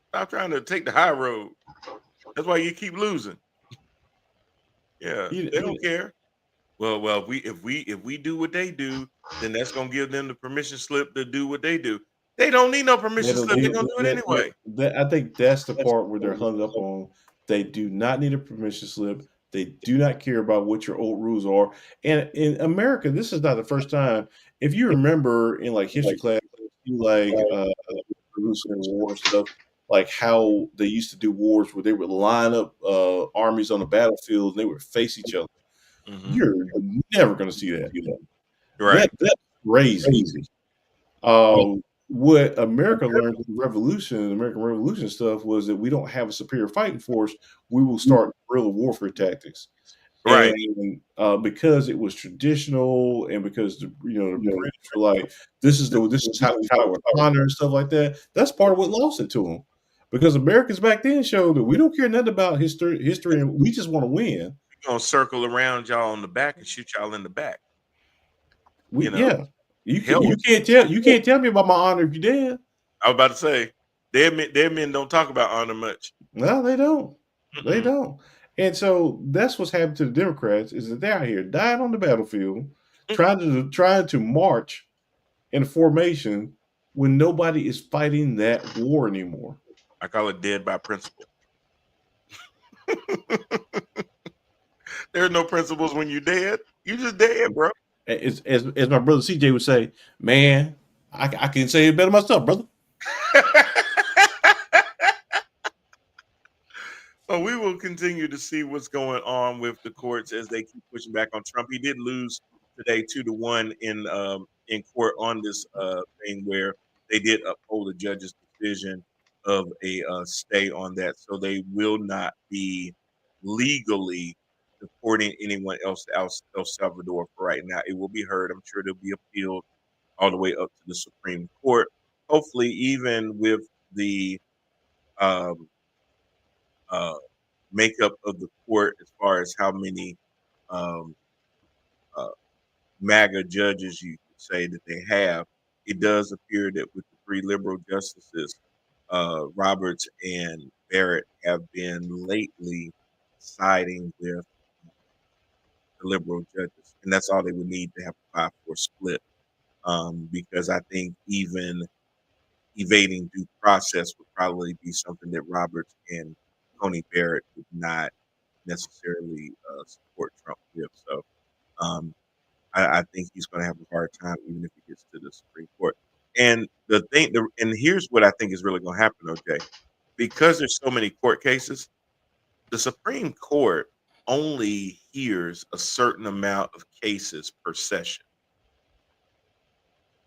Stop trying to take the high road. That's why you keep losing. Yeah, they don't care. Well, if we do what they do, then that's gonna give them the permission slip to do what they do. They don't need no permission slip. They're gonna do it anyway. I think that's the part where they're hung up on. They do not need a permission slip. They do not care about what your old rules are. And in America, this is not the first time. If you remember in like history class, like Revolutionary War and stuff, like how they used to do wars where they would line up armies on the battlefield and they would face each other. Mhm. You're never going to see that. Right. That's crazy. What America learned in the Revolution, the American Revolution stuff, was that we don't have a superior fighting force. We will start guerrilla warfare tactics. Right. And because it was traditional, and because the British were like, this is how we honor and stuff like that. That's part of what lost it to them. Because Americans back then showed that we don't care nothing about history, and we just want to win. We're gonna circle around y'all on the back and shoot y'all in the back. Yeah. You can't tell me about my honor if you're dead. I was about to say, dead men don't talk about honor much. No, they don't. They don't. And so that's what's happened to the Democrats, is that they're out here dying on the battlefield, trying to march in a formation when nobody is fighting that war anymore. I call it dead by principle. There's no principles when you're dead. You just dead, bro. As my brother CJ would say, man, I can say it better myself, brother. So we will continue to see what's going on with the courts as they keep pushing back on Trump. He did lose today 2-1 in court on this thing where they did uphold the judge's decision of a stay on that. So they will not be legally deporting anyone else to El Salvador for right now. It will be heard. I'm sure it'll be appealed all the way up to the Supreme Court. Hopefully, even with the makeup of the court as far as how many MAGA judges you could say that they have, it does appear that with the 3 liberal justices, Roberts and Barrett have been lately siding with the liberal judges, and that's all they would need to have a 5-4 split. Because I think even evading due process would probably be something that Roberts and Tony Barrett would not necessarily support Trump with. So I think he's going to have a hard time even if he gets to the Supreme Court. And and here's what I think is really going to happen, okay? Because there's so many court cases, the Supreme Court only hears a certain amount of cases per session.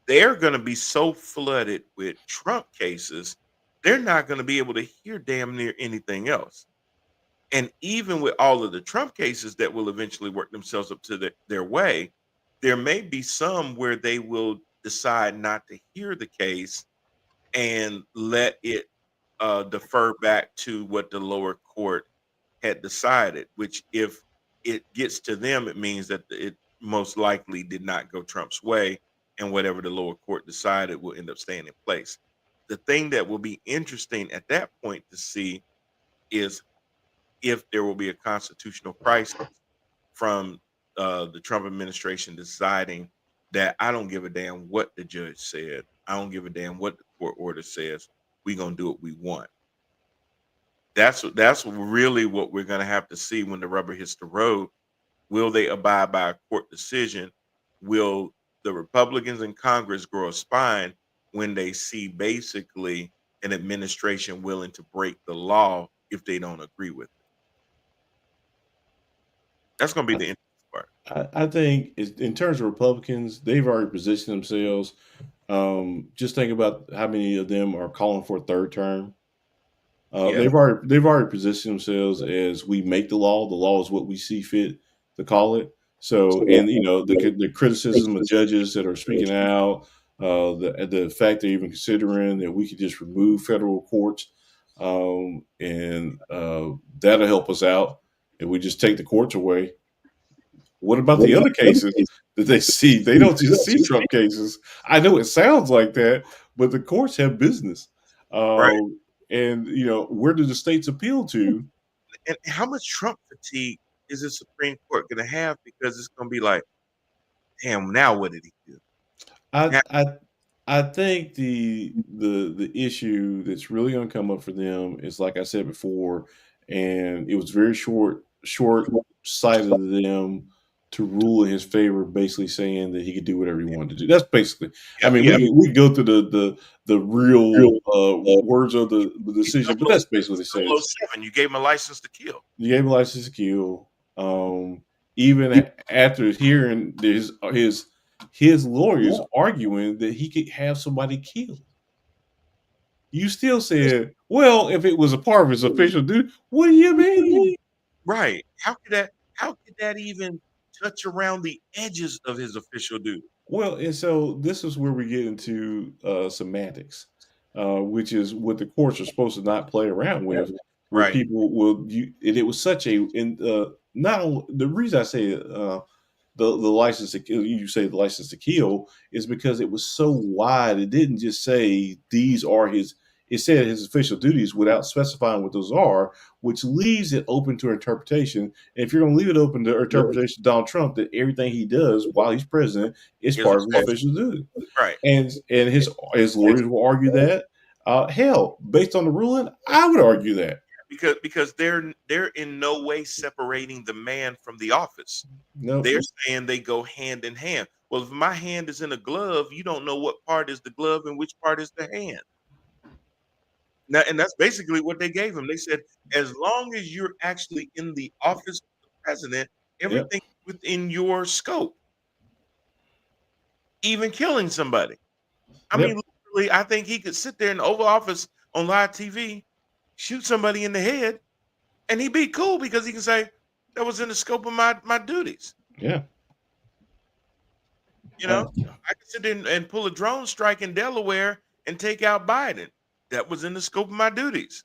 They're going to be so flooded with Trump cases, they're not going to be able to hear damn near anything else. And even with all of the Trump cases that will eventually work themselves up to their way, there may be some where they will decide not to hear the case and let it defer back to what the lower court had decided, which if it gets to them, it means that it most likely did not go Trump's way, and whatever the lower court decided will end up staying in place. The thing that will be interesting at that point to see is if there will be a constitutional crisis from the Trump administration deciding that I don't give a damn what the judge said. I don't give a damn what the court order says. We're going to do what we want. That's really what we're going to have to see when the rubber hits the road. Will they abide by a court decision? Will the Republicans in Congress grow a spine when they see basically an administration willing to break the law if they don't agree with it? That's going to be the interesting part. I think in terms of Republicans, they've already positioned themselves. Just think about how many of them are calling for a third term. They've already positioned themselves as we make the law. The law is what we see fit to call it. So, and the criticism of judges that are speaking out, The fact they're even considering that we could just remove federal courts, and that'll help us out if we just take the courts away. What about the other cases that they see? They don't just see Trump cases. I know it sounds like that, but the courts have business. Right. And where do the states appeal to? And how much Trump fatigue is the Supreme Court going to have? Because it's going to be like, damn, now what did he do? I I I think the issue that's really going to come up for them is, like I said before, and it was very short sighted of them to rule in his favor, basically saying that he could do whatever he wanted to do. That's basically. I mean, we go through the real words of the decision, but that's basically what it says. 007, you gave him a license to kill. You gave him a license to kill. Even after hearing his lawyers arguing that he could have somebody killed, you still said, "Well, if it was a part of his official duty, what do you mean?" Right? How could that even touch around the edges of his official duty? Well, and so this is where we get into semantics, which is what the courts are supposed to not play around with, where Right. people will. And it was such a, and not only the reason I say the license to kill, you say the license to kill, is because it was so wide. It didn't just say these are his. It said his official duties without specifying what those are, which leaves it open to interpretation. And if you're going to leave it open to interpretation, Donald Trump, that everything he does while he's president is part of his official duty, Right. and his lawyers will argue that. Hell, based on the ruling, I would argue that Because they're in no way separating the man from the office. no, They're saying they go hand in hand. Well, if my hand is in a glove, you don't know what part is the glove and which part is the hand. Now, and that's basically what they gave him. They said, as long as you're actually in the office of the president, everything within your scope, even killing somebody. I mean, literally, I think he could sit there in the Oval Office on live TV, shoot somebody in the head, and he'd be cool because he can say that was in the scope of my duties. yeah. I could sit there and pull a drone strike in Delaware and take out Biden. That was in the scope of my duties.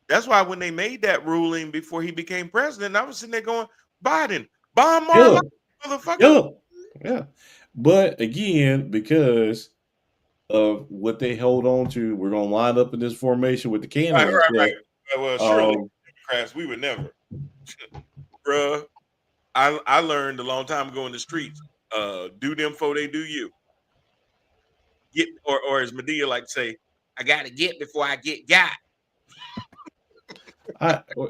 That's why when they made that ruling before he became president, I was sitting there going, Biden, bomb Mar-a-Lago, motherfucker. Yeah. But again, because of what they hold on to, we're going to line up in this formation with the cannon. Right. Well, surely Democrats, we would never. Bruh, I learned a long time ago in the streets, do them before they do you. Get, or as Medea like to say, I got to get before I get got.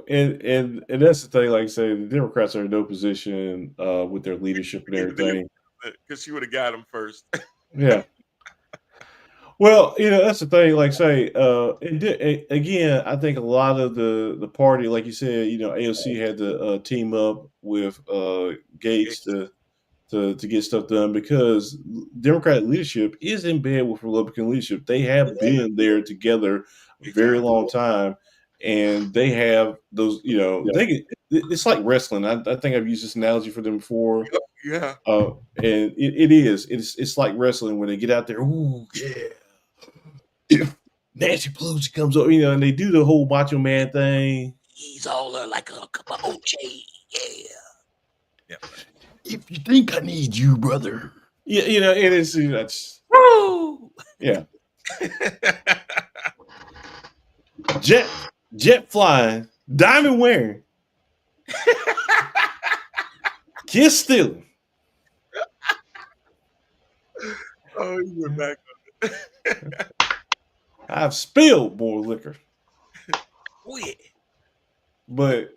And that's the thing. Like I say, the Democrats are in no position with their leadership and everything, because she would have got him first. Yeah. Well, that's the thing. Like say, again, I think a lot of the party, like you said, AOC had to team up with Gates to get stuff done because Democratic leadership is in bed with Republican leadership. They have been there together a very long time, and they have those. It's like wrestling. I think I've used this analogy for them before. Yeah. And it is. It's like wrestling when they get out there. Ooh, yeah. If Nancy Pelosi comes up, and they do the whole Macho Man thing. He's all like a cup of OJ. Yeah. If you think I need you, brother. Yeah, it is. That's Woo! Yeah. Jet flying, diamond wearing, kiss stealing. Oh, you went back on it. I've spilled more liquor. Quit. But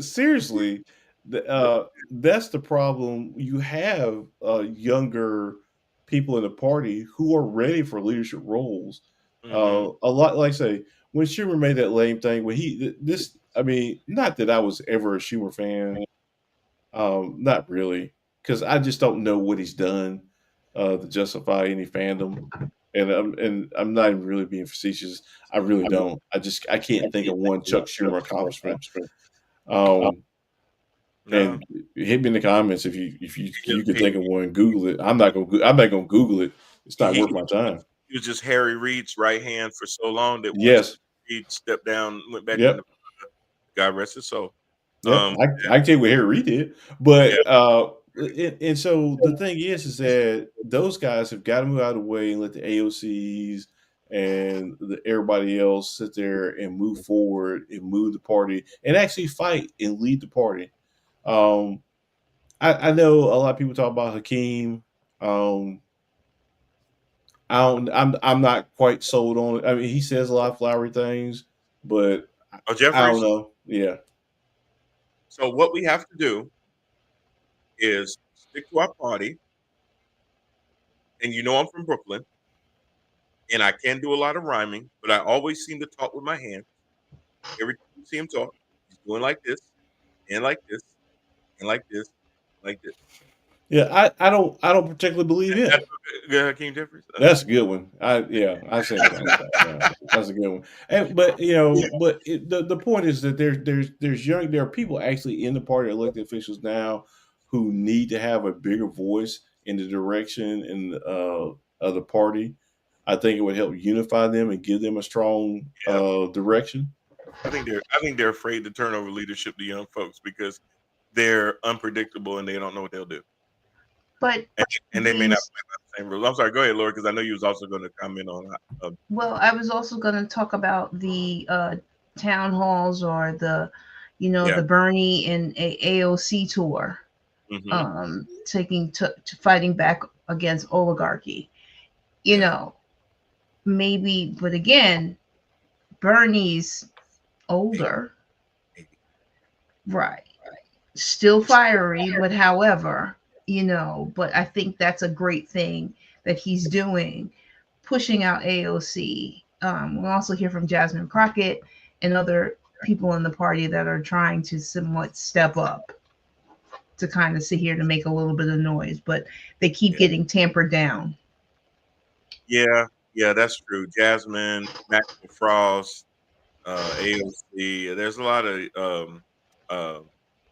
seriously, that's the problem. You have younger people in the party who are ready for leadership roles. Mhm. A lot, like I say, when Schumer made that lame thing, when not that I was ever a Schumer fan, not really, because I just don't know what he's done to justify any fandom. And I'm not even really being facetious. I really don't. I can't think of one Chuck Schumer accomplishment. And hit me in the comments if you could think of one. Google it. I'm not gonna Google it. It's not he, worth my time. he was just Harry Reid's right hand for so long that once Yes. Reid stepped down, went back to Yep. Nevada, God rest his soul. Yeah. Um, I can tell you what Harry Reid did, yeah, but and so the thing is that those guys have got to move out of the way and let the AOCs and everybody else sit there and move forward and move the party and actually fight and lead the party. Um, I know a lot of people talk about Hakeem. Um, I'm not quite sold on it. I mean, he says a lot of flowery things, but oh, I don't Jeffries. know. Yeah. So what we have to do is stick to our party, and I'm from Brooklyn, and I can do a lot of rhyming, but I always seem to talk with my hands. Every time you see him talk, he's doing like this, and like this, and like this, like this. Yeah, I don't particularly believe That's it. good, Hakeem Jeffries. That's a good one. I say yeah, that's a good one. And but Yeah, the point is that there are people actually in the party, elected officials now, who need to have a bigger voice in the direction of the party. I think it would help unify them and give them a strong yeah. direction. I think they're afraid to turn over leadership to young folks because they're unpredictable and they don't know what they'll do, But and they may not these, play by the same rules. I'm sorry. Go ahead, Laura, because I know you was also going to comment on. well, I was also going to talk about the town halls or Yeah. the Bernie and AOC tour, Hmm. taking to fighting back against oligarchy. You Yeah. know, maybe, but again, Bernie's Maybe, older, maybe. right? Still fiery, but however, but I think that's a great thing that he's doing, pushing out AOC. We'll also hear from Jasmine Crockett and other people in the party that are trying to somewhat step up to kind of sit here to make a little bit of noise, but they keep Yeah. getting tampered down. Yeah. Yeah. That's true. Jasmine, Maxwell Frost, AOC. There's a lot of uh,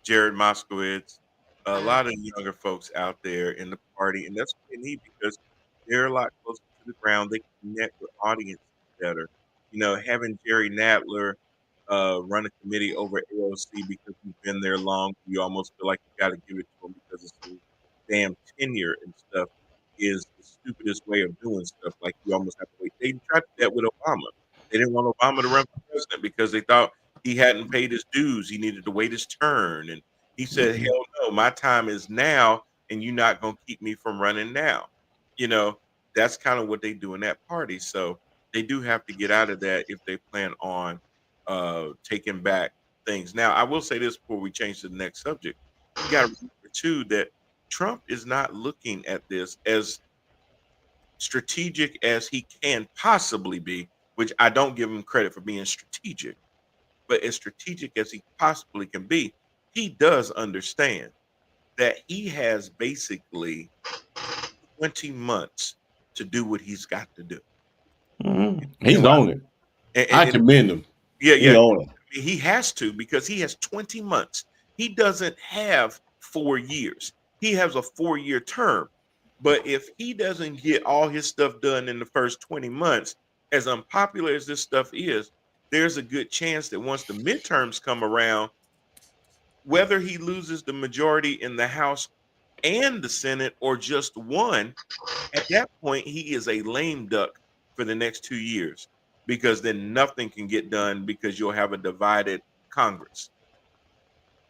Jared Moskowitz, a lot of younger folks out there in the party, and that's what they need because they're a lot closer to the ground. They connect with audiences better. Having Jerry Nadler run a committee over AOC because he's been there long, you almost feel like you got to give it to him because it's so damn tenure and stuff is the stupidest way of doing stuff. Like you almost have to wait. They tried to do that with Obama. They didn't want Obama to run for president because they thought he hadn't paid his dues. He needed to wait his turn. And he said, Mhm. hell no, my time is now, and you're not going to keep me from running now. You know, that's kind of what they do in that party. So they do have to get out of that if they plan on taking back things. Now, I will say this before we change to the next subject. You got to remember, too, that Trump is not looking at this as strategic as he can possibly be, which I don't give him credit for being strategic, but as strategic as he possibly can be, he does understand that he has basically 20 months to do what he's got to do. Mhm. And He's why? on it. I And commend him. yeah, He yeah, on it. he has to because he has 20 months. He doesn't have 4 years. He has a 4-year term. But if he doesn't get all his stuff done in the first 20 months, as unpopular as this stuff is, there's a good chance that once the midterms come around, whether he loses the majority in the House and the Senate or just one, at that point, he is a lame duck for the next 2 years because then nothing can get done because you'll have a divided Congress.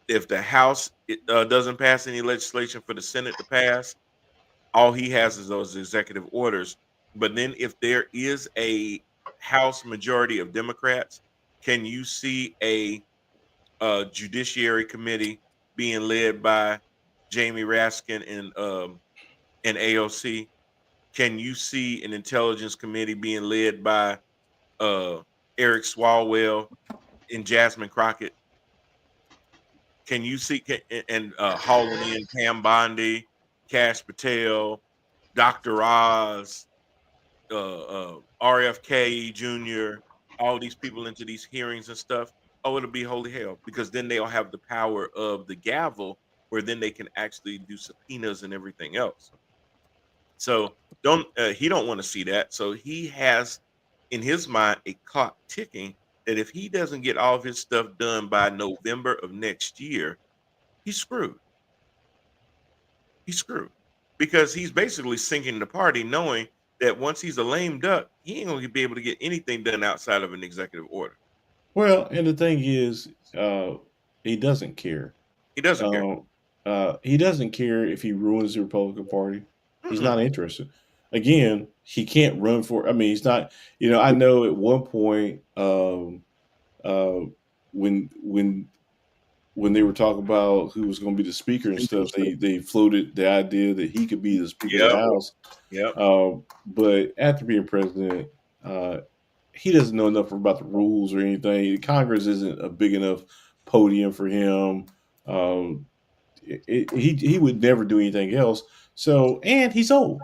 If the House doesn't pass any legislation for the Senate to pass, all he has is those executive orders. But then, if there is a House majority of Democrats, can you see a Judiciary Committee being led by Jamie Raskin and AOC? Can you see an Intelligence Committee being led by uh, Eric Swalwell and Jasmine Crockett? Can you see and hauling in Pam Bondi, Cash Patel, Dr. Oz, RFK Jr., all these people into these hearings and stuff? Oh, it'll be holy hell because then they'll have the power of the gavel where then they can actually do subpoenas and everything else. So he don't want to see that. So he has in his mind a clock ticking that if he doesn't get all of his stuff done by November of next year, he's screwed. He's screwed because he's basically sinking the party, knowing that once he's a lame duck, he ain't gonna be able to get anything done outside of an executive order. Well, and the thing is, he doesn't care. He doesn't care. He doesn't care if he ruins the Republican Party. He's Mm-mm. not interested. Again, he can't run for. I mean, he's not. I know at one point, uh, when they were talking about who was going to be the speaker and stuff, they floated the idea that he could be the Speaker of the Yep. House. Yep. But after being president, he doesn't know enough about the rules or anything. Congress isn't a big enough podium for him. He would never do anything else. So, and he's old.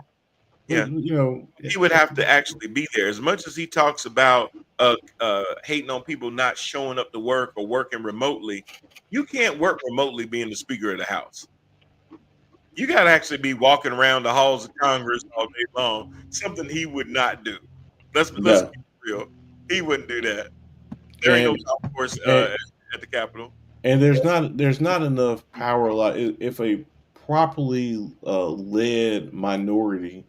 Yeah. He would have to actually be there. As much as he talks about hating on people not showing up to work or working remotely, you can't work remotely being the Speaker of the House. You got to actually be walking around the halls of Congress all day long, something he would not do. Let's be real. He wouldn't do that. There ain't no golf course at the Capitol. And there's not enough power. Like if a properly led minority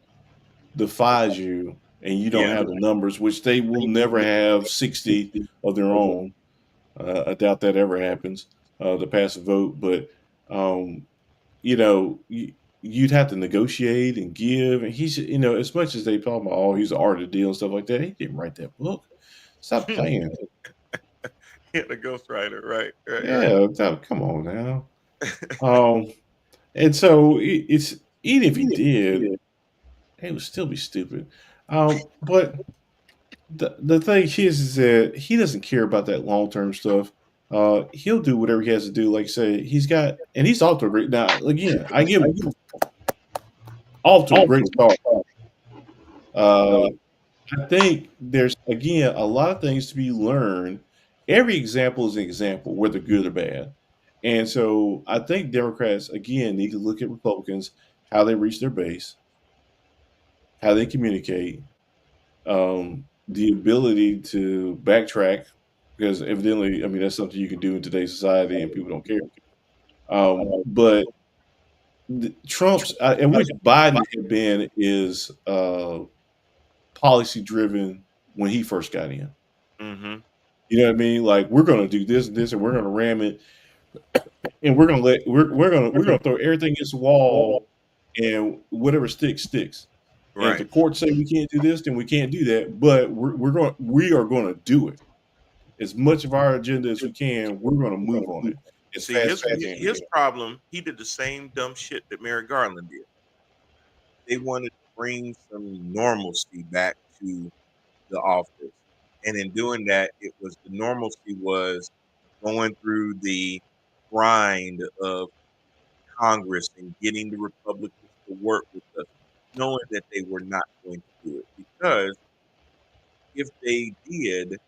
defies you and you don't have the numbers, which they will never have 60 of their own. I doubt that ever happens to pass a vote, but you'd have to negotiate and give. And he's, as much as they talk about, oh, he's the art of the deal and stuff like that, he didn't write that book. Stop playing. Yeah, the ghostwriter, right? Yeah, come on now. And so it's even if he did, it would still be stupid. But the thing is that he doesn't care about that long term stuff. He'll do whatever he has to do. Like I say, he's off to a great. Now again, I give him off to a great start. I think there's again a lot of things to be learned. Every example is an example, whether good or bad. And so I think Democrats again need to look at Republicans, how they reach their base, how they communicate, the ability to backtrack, because evidently, I mean, that's something you can do in today's society, and people don't care. But Trump's and which Biden had been is policy driven when he first got in. Mm-hmm. You know what I mean? Like we're going to do this and this, and we're going to ram it, and we're going to throw everything against the wall, and whatever sticks. Right. And if the courts say we can't do this, then we can't do that. But we are going to do it. As much of our agenda as we can, we're going to move on it. See, his problem, he did the same dumb shit that Merrick Garland did. They wanted to bring some normalcy back to the office. And in doing that, the normalcy was going through the grind of Congress and getting the Republicans to work with us, knowing that they were not going to do it. Because if they did,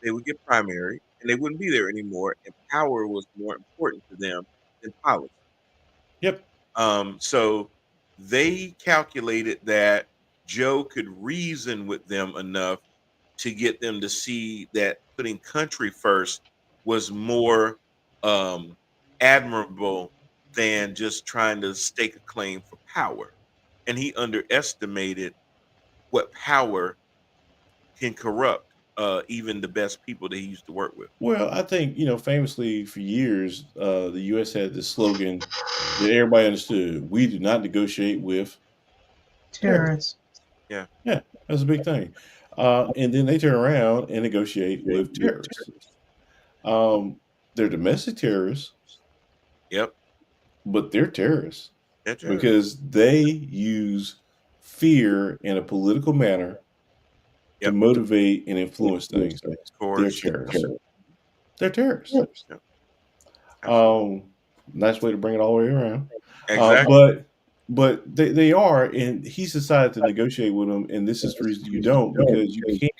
they would get primary and they wouldn't be there anymore. And power was more important to them than policy. Yep. So they calculated that Joe could reason with them enough to get them to see that putting country first was more admirable than just trying to stake a claim for power. And he underestimated what power can corrupt even the best people that he used to work with. Well, I think, famously for years, the U.S. had this slogan that everybody understood: we do not negotiate with terrorists. Yeah, that's a big thing. And then they turn around and negotiate with terrorists. They're domestic terrorists. Yep. But they're terrorists. That's right. Because they use fear in a political manner to motivate and influence things. They're terrorists. They're terrorists. Yep. Nice way to bring it all the way around. Exactly. But they are, and he's decided to negotiate with them, and this is the reason you don't, because you can't.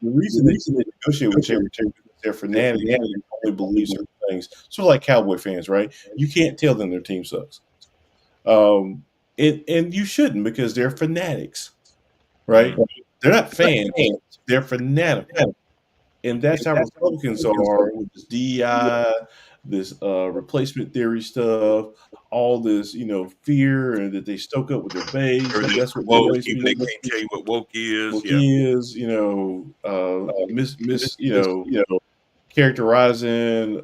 The reason they negotiate with terrorists is they're fanatics and only believe certain things. Sort of like Cowboy fans, right? You can't tell them their team sucks. and you shouldn't, because they're fanatics, right? Mm. They're not fans; they're fanatical, and that's how Republicans are with this DEI, this replacement theory stuff, all this, fear, and that they stoke up with their base, and Everything's that's what woke. motivates Even they me. can't tell you what woke is. What Yeah. is, characterizing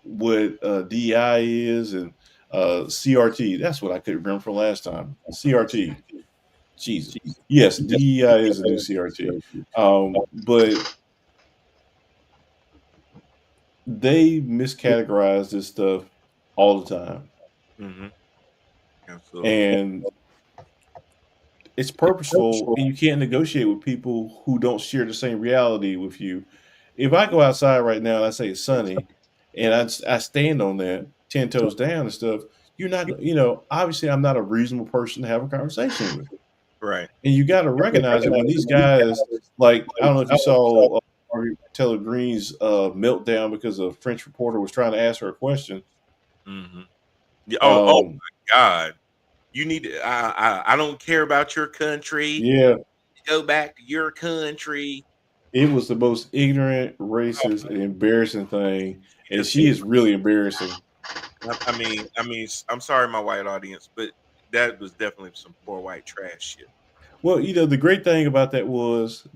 what DI is, and CRT. That's what I could remember from last time. CRT. Jesus. Yes, DEI is a new CRT. But they miscategorize this stuff all the time. Mm-hmm. Absolutely. And it's purposeful, and you can't negotiate with people who don't share the same reality with you. If I go outside right now and I say it's sunny, and I stand on that 10 toes down and stuff, you're not, obviously I'm not a reasonable person to have a conversation with. Right. And you got to recognize it when these guys, like, I don't know if you saw Margaret Taylor Greene's meltdown because a French reporter was trying to ask her a question. Mm-hmm. Yeah. Oh Um, my God. You need to. I don't care about your country. yeah, Go back to your country. it was the most ignorant, Oh, racist, and embarrassing thing, you and just she said. is really embarrassing. I'm sorry, my white audience, but that was definitely some poor white trash shit. Well, the great thing about that was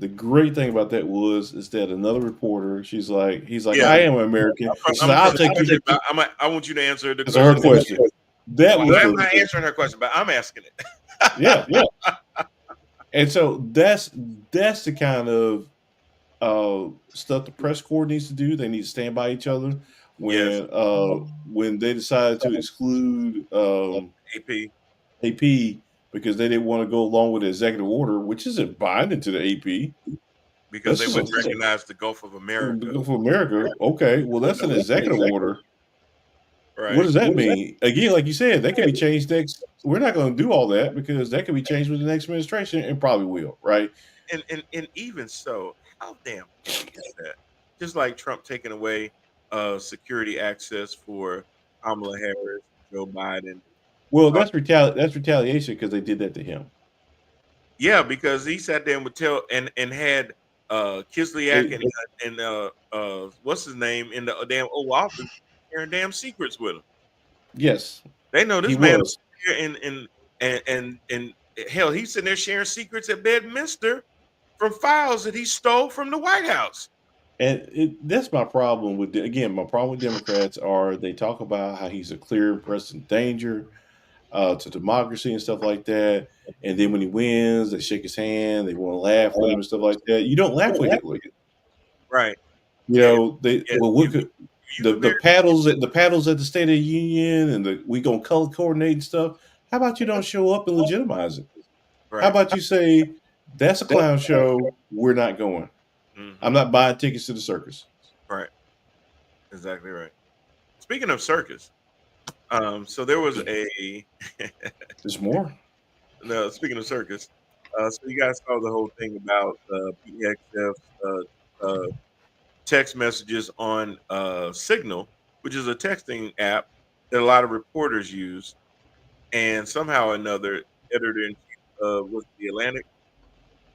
is that another reporter, he's like, Yeah, I am American. She's I'm like, gonna I'll finish the take you. question, but I want you to answer the That's her question. question. That Well, was I'm the not answering her question, but I'm asking it. yeah. And so that's the kind of stuff the press corps needs to do. They need to stand by each other Yes, when they decided to exclude AP. AP because they didn't want to go along with the executive order, which isn't binding to the AP. Because That's they just wouldn't recognize the Gulf of America. for America. Okay, well that's an executive order. What Right. does that mean? Again, like you said, that can be changed next. We're not going to do all that because that can be changed with the next administration, and probably will, right? And even so, how damn petty is that? Just like Trump taking away security access for Kamala Harris, Joe Biden. Well, Uh, that's retaliation because they did that to him. yeah, because he sat there and would tell and had Kislyak They, and what's his name in the damn Oval Office sharing damn secrets with him. yes, They know he this man was. here and hell, he's sitting there sharing secrets at Bedminster from files that he stole from the White House. And that's my problem with again. My problem with Democrats are they talk about how he's a clear and present danger to democracy and stuff like that. And then when he wins, they shake his hand. They want to laugh with him and stuff like that. You don't laugh with Hitler. Right. You Yeah. know they Yeah. well what could You the American. paddles at the State of the Union and we gonna color coordinate and stuff. How about you don't show up and legitimize it? How Right. about you say that's a clown show? We're not going. I'm Hmm. not buying tickets to the circus. Right. Exactly right. Speaking of circus, so there was a There's more. no. Speaking of circus, so you guys saw the whole thing about PXF's text messages on Signal, which is a texting app that a lot of reporters use, and somehow or another, editor in chief was the Atlantic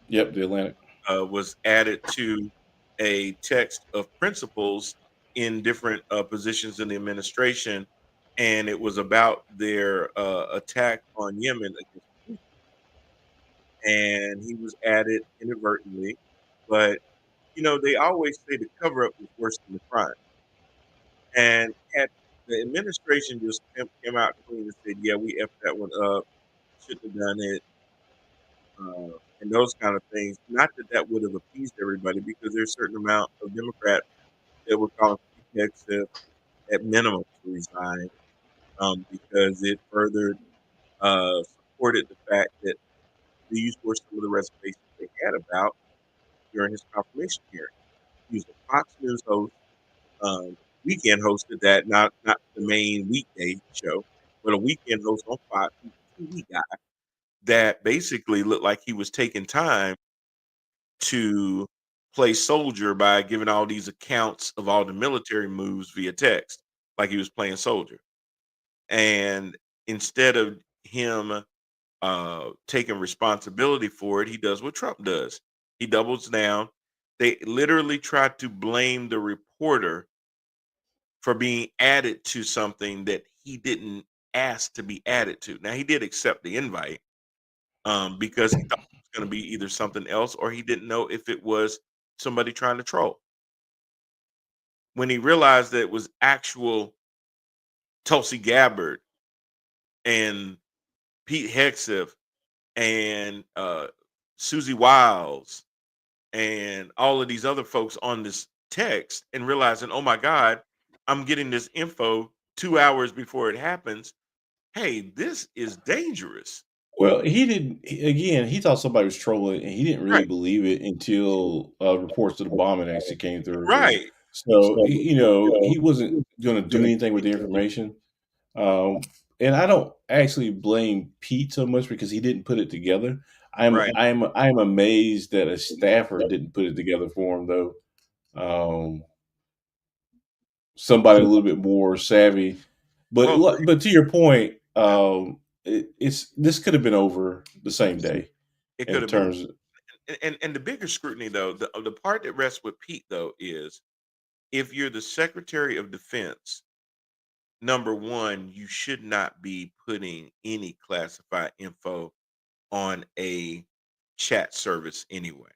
Yep, the Atlantic. was added to a text of principals in different positions in the administration, and it was about their attack on Yemen against Houthi. And he was added inadvertently, but they always say the cover up is worse than the crime. And had the administration just came out clean and said, "Yeah, we effed that one up, shouldn't have done it," and those kind of things. Not that that would have appeased everybody, because there's a certain amount of Democrats that would call PTX at minimum to resign, because it further supported the fact that these were some of the reservations they had about during his confirmation hearing. He was a Fox News host, weekend hosted that, not the main weekday show, but a weekend host on Fox, he was a TV guy that basically looked like he was taking time to play soldier by giving all these accounts of all the military moves via text, like he was playing soldier. And instead of him taking responsibility for it, he does what Trump does. He doubles down. They literally tried to blame the reporter for being added to something that he didn't ask to be added to. Now he did accept the invite, because he thought it was going to be either something else or he didn't know if it was somebody trying to troll. When he realized that it was actual Tulsi Gabbard and Pete Hegseth and Susie Wiles and all of these other folks on this text, and realizing, oh my God, I'm getting this info 2 hours before it happens. Hey, this is dangerous. Well, he didn't. Again, he thought somebody was trolling, and he didn't really Right. believe it until reports of the bombing actually came through. Right. So he wasn't going to do anything with the information. And I don't actually blame Pete so much because he didn't put it together. Right. I'm amazed that a staffer didn't put it together for him though. Somebody a little bit more savvy, Well, but to your point, this could have been over the same day it could in have been. terms of, And the bigger scrutiny, though, the part that rests with Pete, though, is if you're the Secretary of Defense, number one, you should not be putting any classified info on a chat service anyway.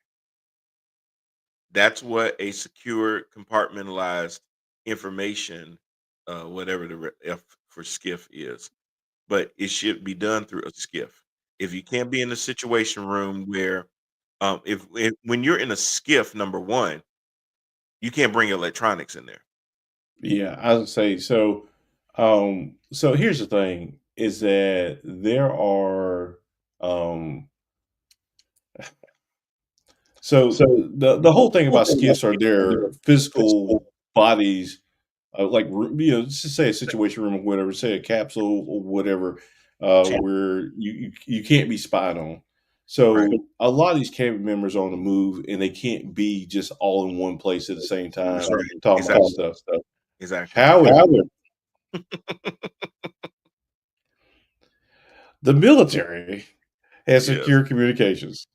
That's what a secure, compartmentalized information, whatever the F for skiff is, but it should be done through a skiff. If you can't be in a situation room where, if when you're in a skiff, number one, you can't bring electronics in there. yeah, I would say so. So here's the thing: is that there are so the whole thing about skiffs are their physical bodies, like just say a situation room or whatever, say a capsule or whatever, where you can't be spied on. Right. So a lot of these cabinet members are on the move, and they can't be just all in one place at the same That's time right. talking about Exactly. stuff. Exactly. However, the military has Yes. secure communications.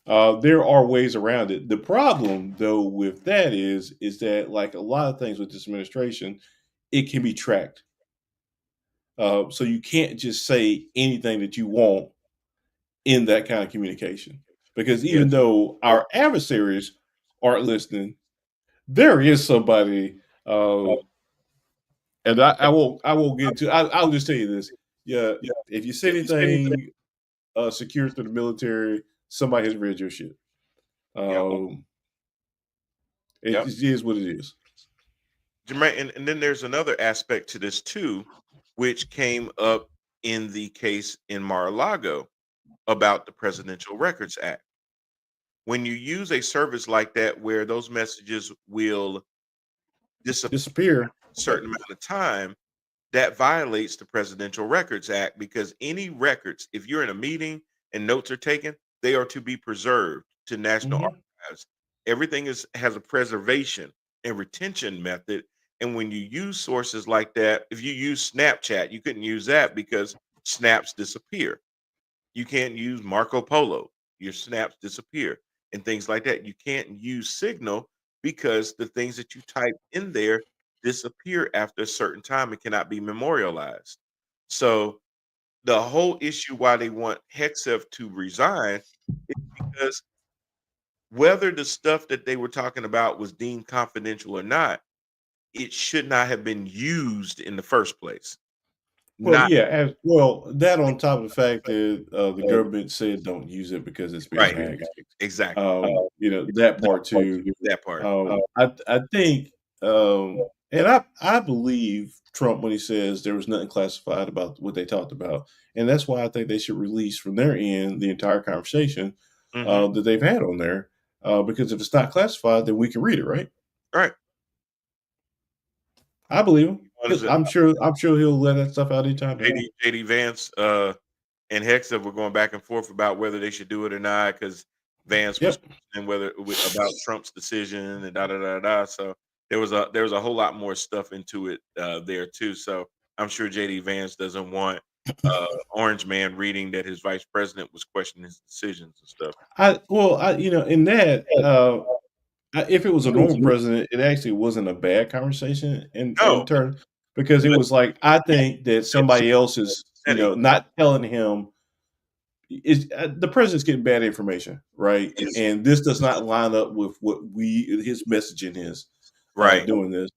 There are ways around it. The problem, though, with that is that like a lot of things with this administration, it can be tracked. So you can't just say anything that you want in that kind of communication, because even Yes. though our adversaries aren't listening, there is somebody. And I won't get into. I'll just tell you this. Yeah, if you say anything secure through the military, somebody has read your shit. Yep. It Yep. just is what it is. Jermaine, and then there's another aspect to this too, which came up in the case in Mar-a-Lago about the Presidential Records Act. When you use a service like that where those messages will disappear Disappear. a certain amount of time, that violates the Presidential Records Act, because any records, if you're in a meeting and notes are taken, they are to be preserved to National Mhm. Archives. Everything has a preservation and retention method. And when you use sources like that, if you use Snapchat, you couldn't use that because snaps disappear. You can't use Marco Polo. Your snaps disappear and things like that. You can't use Signal because the things that you type in there disappear after a certain time and cannot be memorialized. So the whole issue why they want Hegseth to resign is because whether the stuff that they were talking about was deemed confidential or not, it should not have been used in the first place. Well, Not yeah, that on top of the fact that the government said don't use it because it's being right. hacked. Exactly. That part too. That part. I think, and I believe Trump when he says there was nothing classified about what they talked about, and that's why I think they should release from their end the entire conversation Mhm. that they've had on there, because if it's not classified, then we can read it, right? Right. I believe him. What is it? I'm sure he'll let that stuff out anytime now. JD Vance and Hegseth were going back and forth about whether they should do it or not, because Vance was Yep. questioning about Trump's decision and da da da da. So there was a whole lot more stuff into it there too. So I'm sure JD Vance doesn't want Orange Man reading that his vice president was questioning his decisions and stuff. In that, if it was a normal president, it actually wasn't a bad conversation in No, turn, because it but was like, I think that it's somebody else is, setting. not telling him is the president's getting bad information, right? Yes. And this does not line up with what his messaging is, Right. doing this,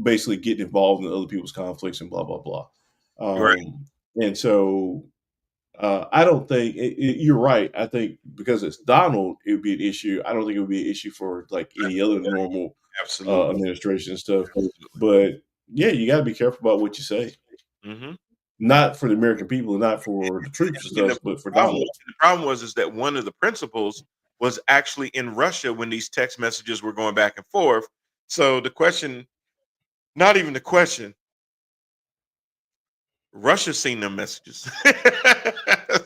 basically getting involved in other people's conflicts and blah blah blah. Right. And so I don't think you're right. I think because it's Donald, it would be an issue. I don't think it would be an issue for like any other normal Absolutely. administration and stuff. Absolutely. But yeah, you got to be careful about what you say. Mm-hmm. Not for the American people, and not for the troops and And stuff, but for Donald. the problem was is that one of the principals was actually in Russia when these text messages were going back and forth. So the question, not even the question, Russia seen them messages.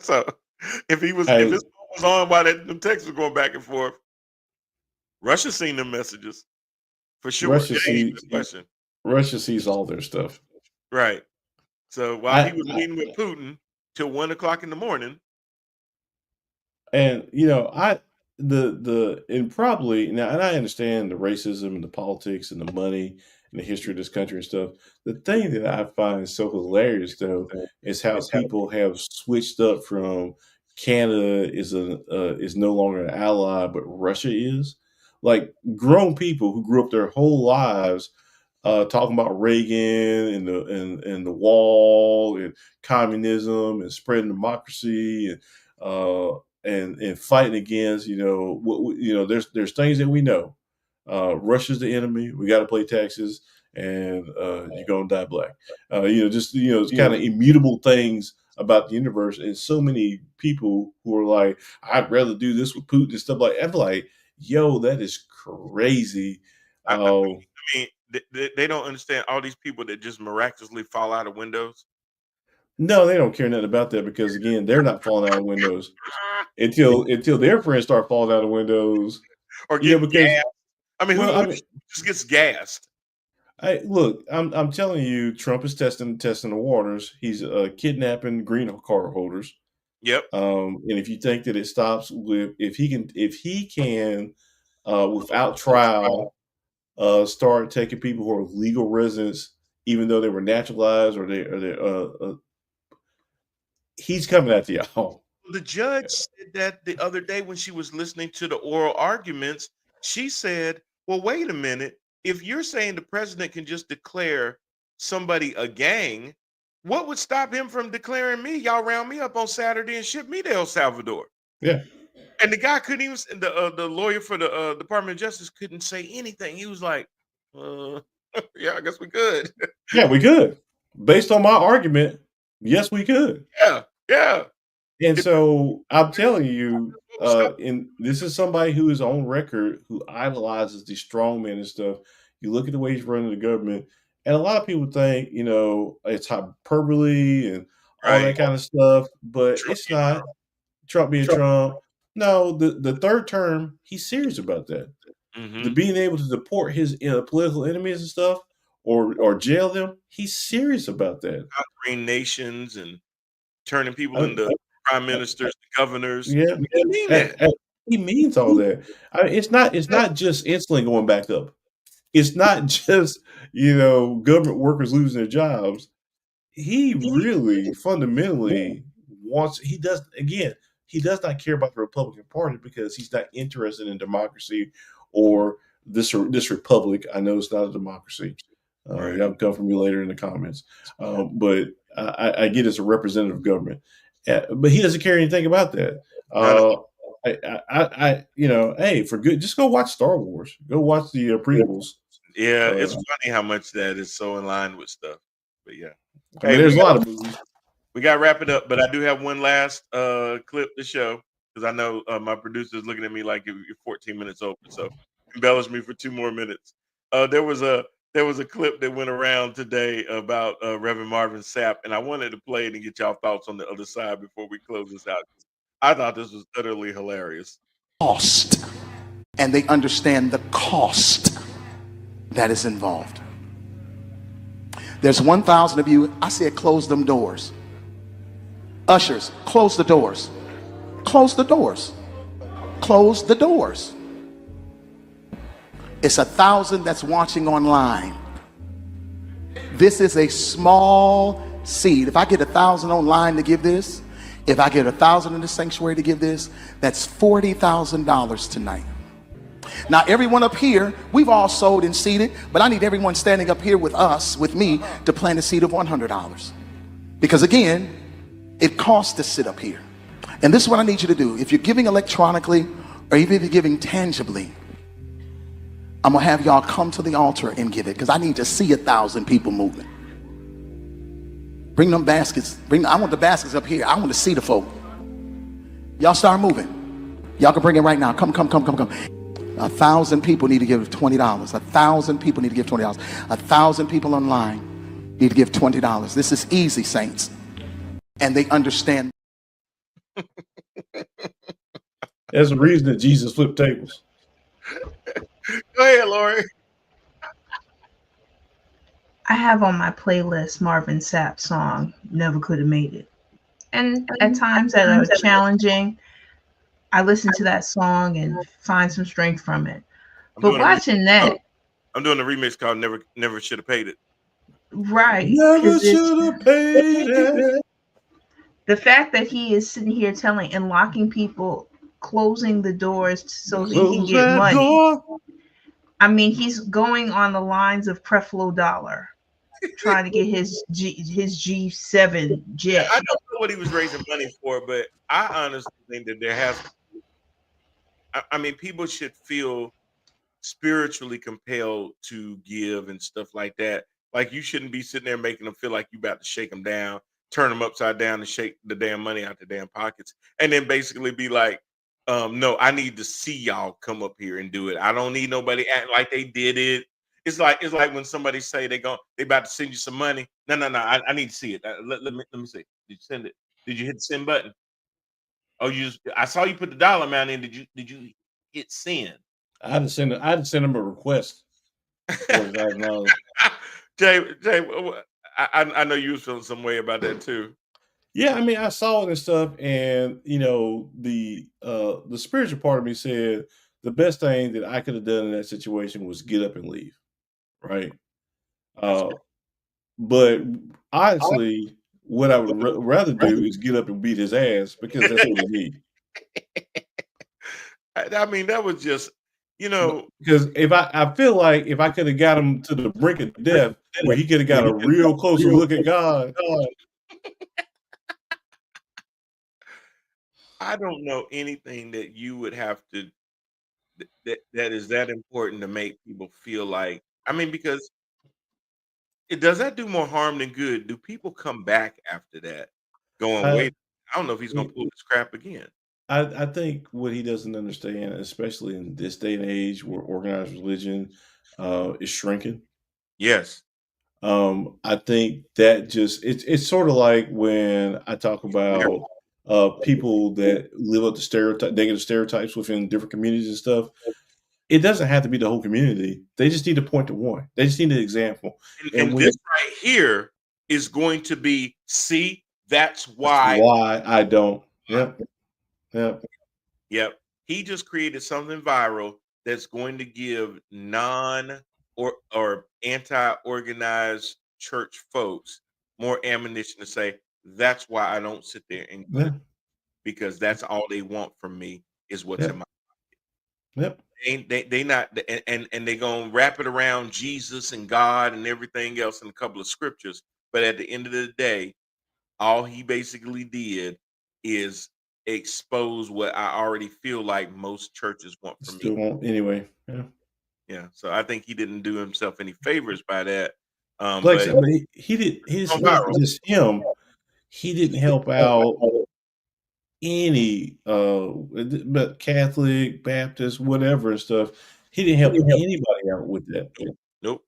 So if his phone was on while them texts were going back and forth, Russia seen them messages for sure. Russia That ain't even sees a question. Russia sees all their stuff. Right. So while he was meeting with Putin till 1 o'clock in the morning. And and probably now, and I understand the racism and the politics and the money and the history of this country and stuff. The thing that I find so hilarious though is how people have switched up from Canada is no longer an ally, but Russia is. Like grown people who grew up their whole lives talking about Reagan and the wall and communism and spreading democracy and fighting against there's things that we know. Russia's the enemy. We got to pay taxes, and you're gonna die black. It's kind of immutable things about the universe, and so many people who are like, I'd rather do this with Putin and stuff like. I'm like, yo, that is crazy. I mean, they don't understand all these people that just miraculously fall out of windows. No, they don't care nothing about that because again, they're not falling out of windows until their friends start falling out of windows. Or get because gassed. I mean, who just gets gassed? Look, I'm telling you, Trump is testing the waters. He's kidnapping green card holders. Yep. And if you think that it stops with if he can without trial start taking people who are legal residents, even though they were naturalized or they he's coming at y'all. The judge said that the other day when she was listening to the oral arguments. She said, well, wait a minute. If you're saying the president can just declare somebody a gang, what would stop him from declaring me? Y'all round me up on Saturday and ship me to El Salvador. Yeah. And the guy couldn't even, the lawyer for the Department of Justice couldn't say anything. He was like, yeah, I guess we could. Yeah, we could. Based on my argument, yes, we could. Yeah. And so I'm telling you, and this is somebody who is on record who idolizes these strongmen and stuff. You look at the way he's running the government, and a lot of people think, it's hyperbole and all that kind of stuff, but it's not. Trump being Trump. No, the third term, he's serious about that. Mm-hmm. The being able to deport his political enemies and stuff, or jail them, he's serious about that. Conquering nations and turning people into prime ministers, governors. Yeah, he mean that. He means all that. It's not just instantly going back up. It's not just government workers losing their jobs. He really fundamentally wants. He does not care about the Republican Party because he's not interested in democracy or this republic. I know it's not a democracy. Y'all come from me later in the comments, but I get it's a representative government. But he doesn't care anything about that. Hey, for good, just go watch Star Wars. Go watch the prequels. Yeah, it's funny how much that is so in line with stuff. But yeah, there's a lot of movies. We got to wrap it up, but I do have one last clip to show because I know my producer is looking at me like you're 14 minutes over, so embellish me for 2 more minutes. There was a clip that went around today about Reverend Marvin Sapp, and I wanted to play it and get y'all thoughts on the other side before we close this out. I thought this was utterly hilarious. Cost, and they understand the cost that is involved. There's 1,000 of you. I said, close them doors. Ushers, close the doors. Close the doors. Close the doors. It's 1,000 that's watching online. This is a small seed. If I get 1,000 online to give this, if I get 1,000 in the sanctuary to give this, that's $40,000 tonight. Now, everyone up here, we've all sold and seeded, but I need everyone standing up here with us, with me, to plant a seed of $100. Because again, it costs to sit up here. And this is what I need you to do. If you're giving electronically, or even if you're giving tangibly, I'm gonna have y'all come to the altar and give it, because I need to see 1,000 people moving. Bring them baskets. I want the baskets up here. I want to see the folk. Y'all start moving. Y'all can bring it right now. Come. 1,000 people need to give $20. 1,000 people need to give $20. 1,000 people online need to give $20. This is easy, saints. And they understand. There's a reason that Jesus flipped tables. Go ahead, Lori. I have on my playlist Marvin Sapp song, Never Could Have Made It. And at times that are challenging, I listen to that song and find some strength from it. But watching that, I'm doing a remix called Never Should Have Paid It. right. Never should have paid it. The fact that he is sitting here telling and locking people, closing the doors so he can get money. Door. I mean, he's going on the lines of Creflo Dollar, trying to get his G7 jet. I don't know what he was raising money for, but I honestly think that there has. I mean, people should feel spiritually compelled to give and stuff like that. Like, you shouldn't be sitting there making them feel like you about to shake them down, turn them upside down, and shake the damn money out the damn pockets, and then basically be like, no, I need to see y'all come up here and do it. I don't need nobody acting like they did it. It's like when somebody say they about to send you some money. No. I need to see it. Let me see. Did you send it? Did you hit the send button? Oh, I saw you put the dollar amount in. Did you hit send? I had to send him a request. Jay, I know you was feeling some way about that too. Yeah, I mean, I saw it and stuff, and the spiritual part of me said the best thing that I could have done in that situation was get up and leave, right? But honestly, what I would rather do is get up and beat his ass, because that's what we need. I mean, that was just, because I feel like if I could have got him to the brink of death, where he could have got a real closer look at God. I don't know anything that you would have to that is that important to make people feel like. I mean, because does that do more harm than good? Do people come back after that going, wait, I don't know if he's gonna pull this crap again? I think what he doesn't understand, especially in this day and age where organized religion is shrinking. Yes. I think that just it's sort of like when I talk about people that live up to negative stereotypes within different communities and stuff. It doesn't have to be the whole community. They just need to point to one. They just need an example. And this right here is going to be, see, that's why I don't. Yep. He just created something viral that's going to give or anti-organized church folks more ammunition to say, that's why I don't sit there and because that's all they want from me is what's in my pocket. They not and they gonna wrap it around Jesus and God and everything else in a couple of scriptures, but at the end of the day, all he basically did is expose what I already feel like most churches want from me. Won't anyway. Yeah. So I think he didn't do himself any favors by that. But he did. His just him. He didn't help out any but Catholic, Baptist, whatever and stuff. He didn't help anybody out with that. Nope.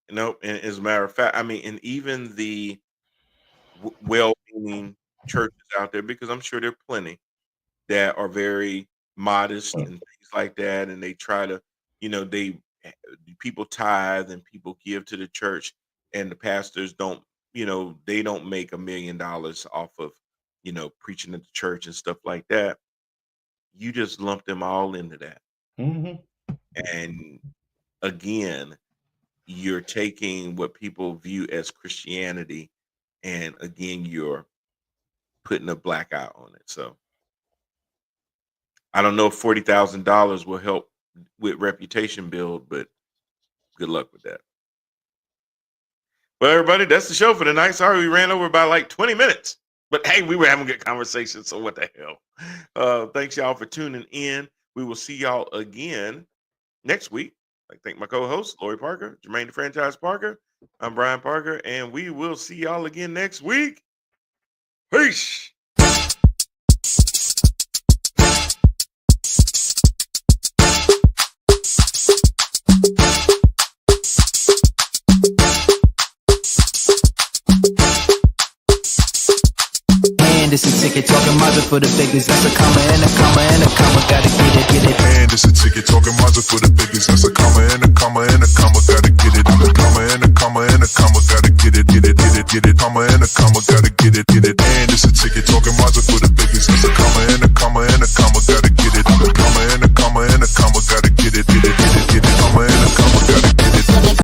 And as a matter of fact, I mean, and even the well-meaning churches out there, because I'm sure there are plenty that are very modest and things like that, and they try to, people tithe and people give to the church. and the pastors don't, they don't make $1 million off of, preaching at the church and stuff like that. You just lump them all into that. Mm-hmm. And again, you're taking what people view as Christianity, and again, you're putting a black eye on it. So I don't know if $40,000 will help with reputation build, but good luck with that. Well, everybody, that's the show for tonight. Sorry we ran over by like 20 minutes. But hey, we were having a good conversation, so what the hell. Thanks, y'all, for tuning in. We will see y'all again next week. I thank my co-host, Lori Parker, Jermaine the Franchise Parker. I'm Brian Parker, and we will see y'all again next week. Peace. This a ticket talking Mazda for the biggest. That's a comma and a comma and a comma. Gotta get it. And it's a ticket talking Mazda for the biggest. That's a comma and a comma and a comma. Gotta get it. I'm a comma and a comma and a comma. Gotta get it. Comma and a comma. Gotta get it. And it's a ticket talking Mazda for the biggest. That's a comma and a comma and a comma. Gotta get it. I'm a comma and a comma and a comma. Gotta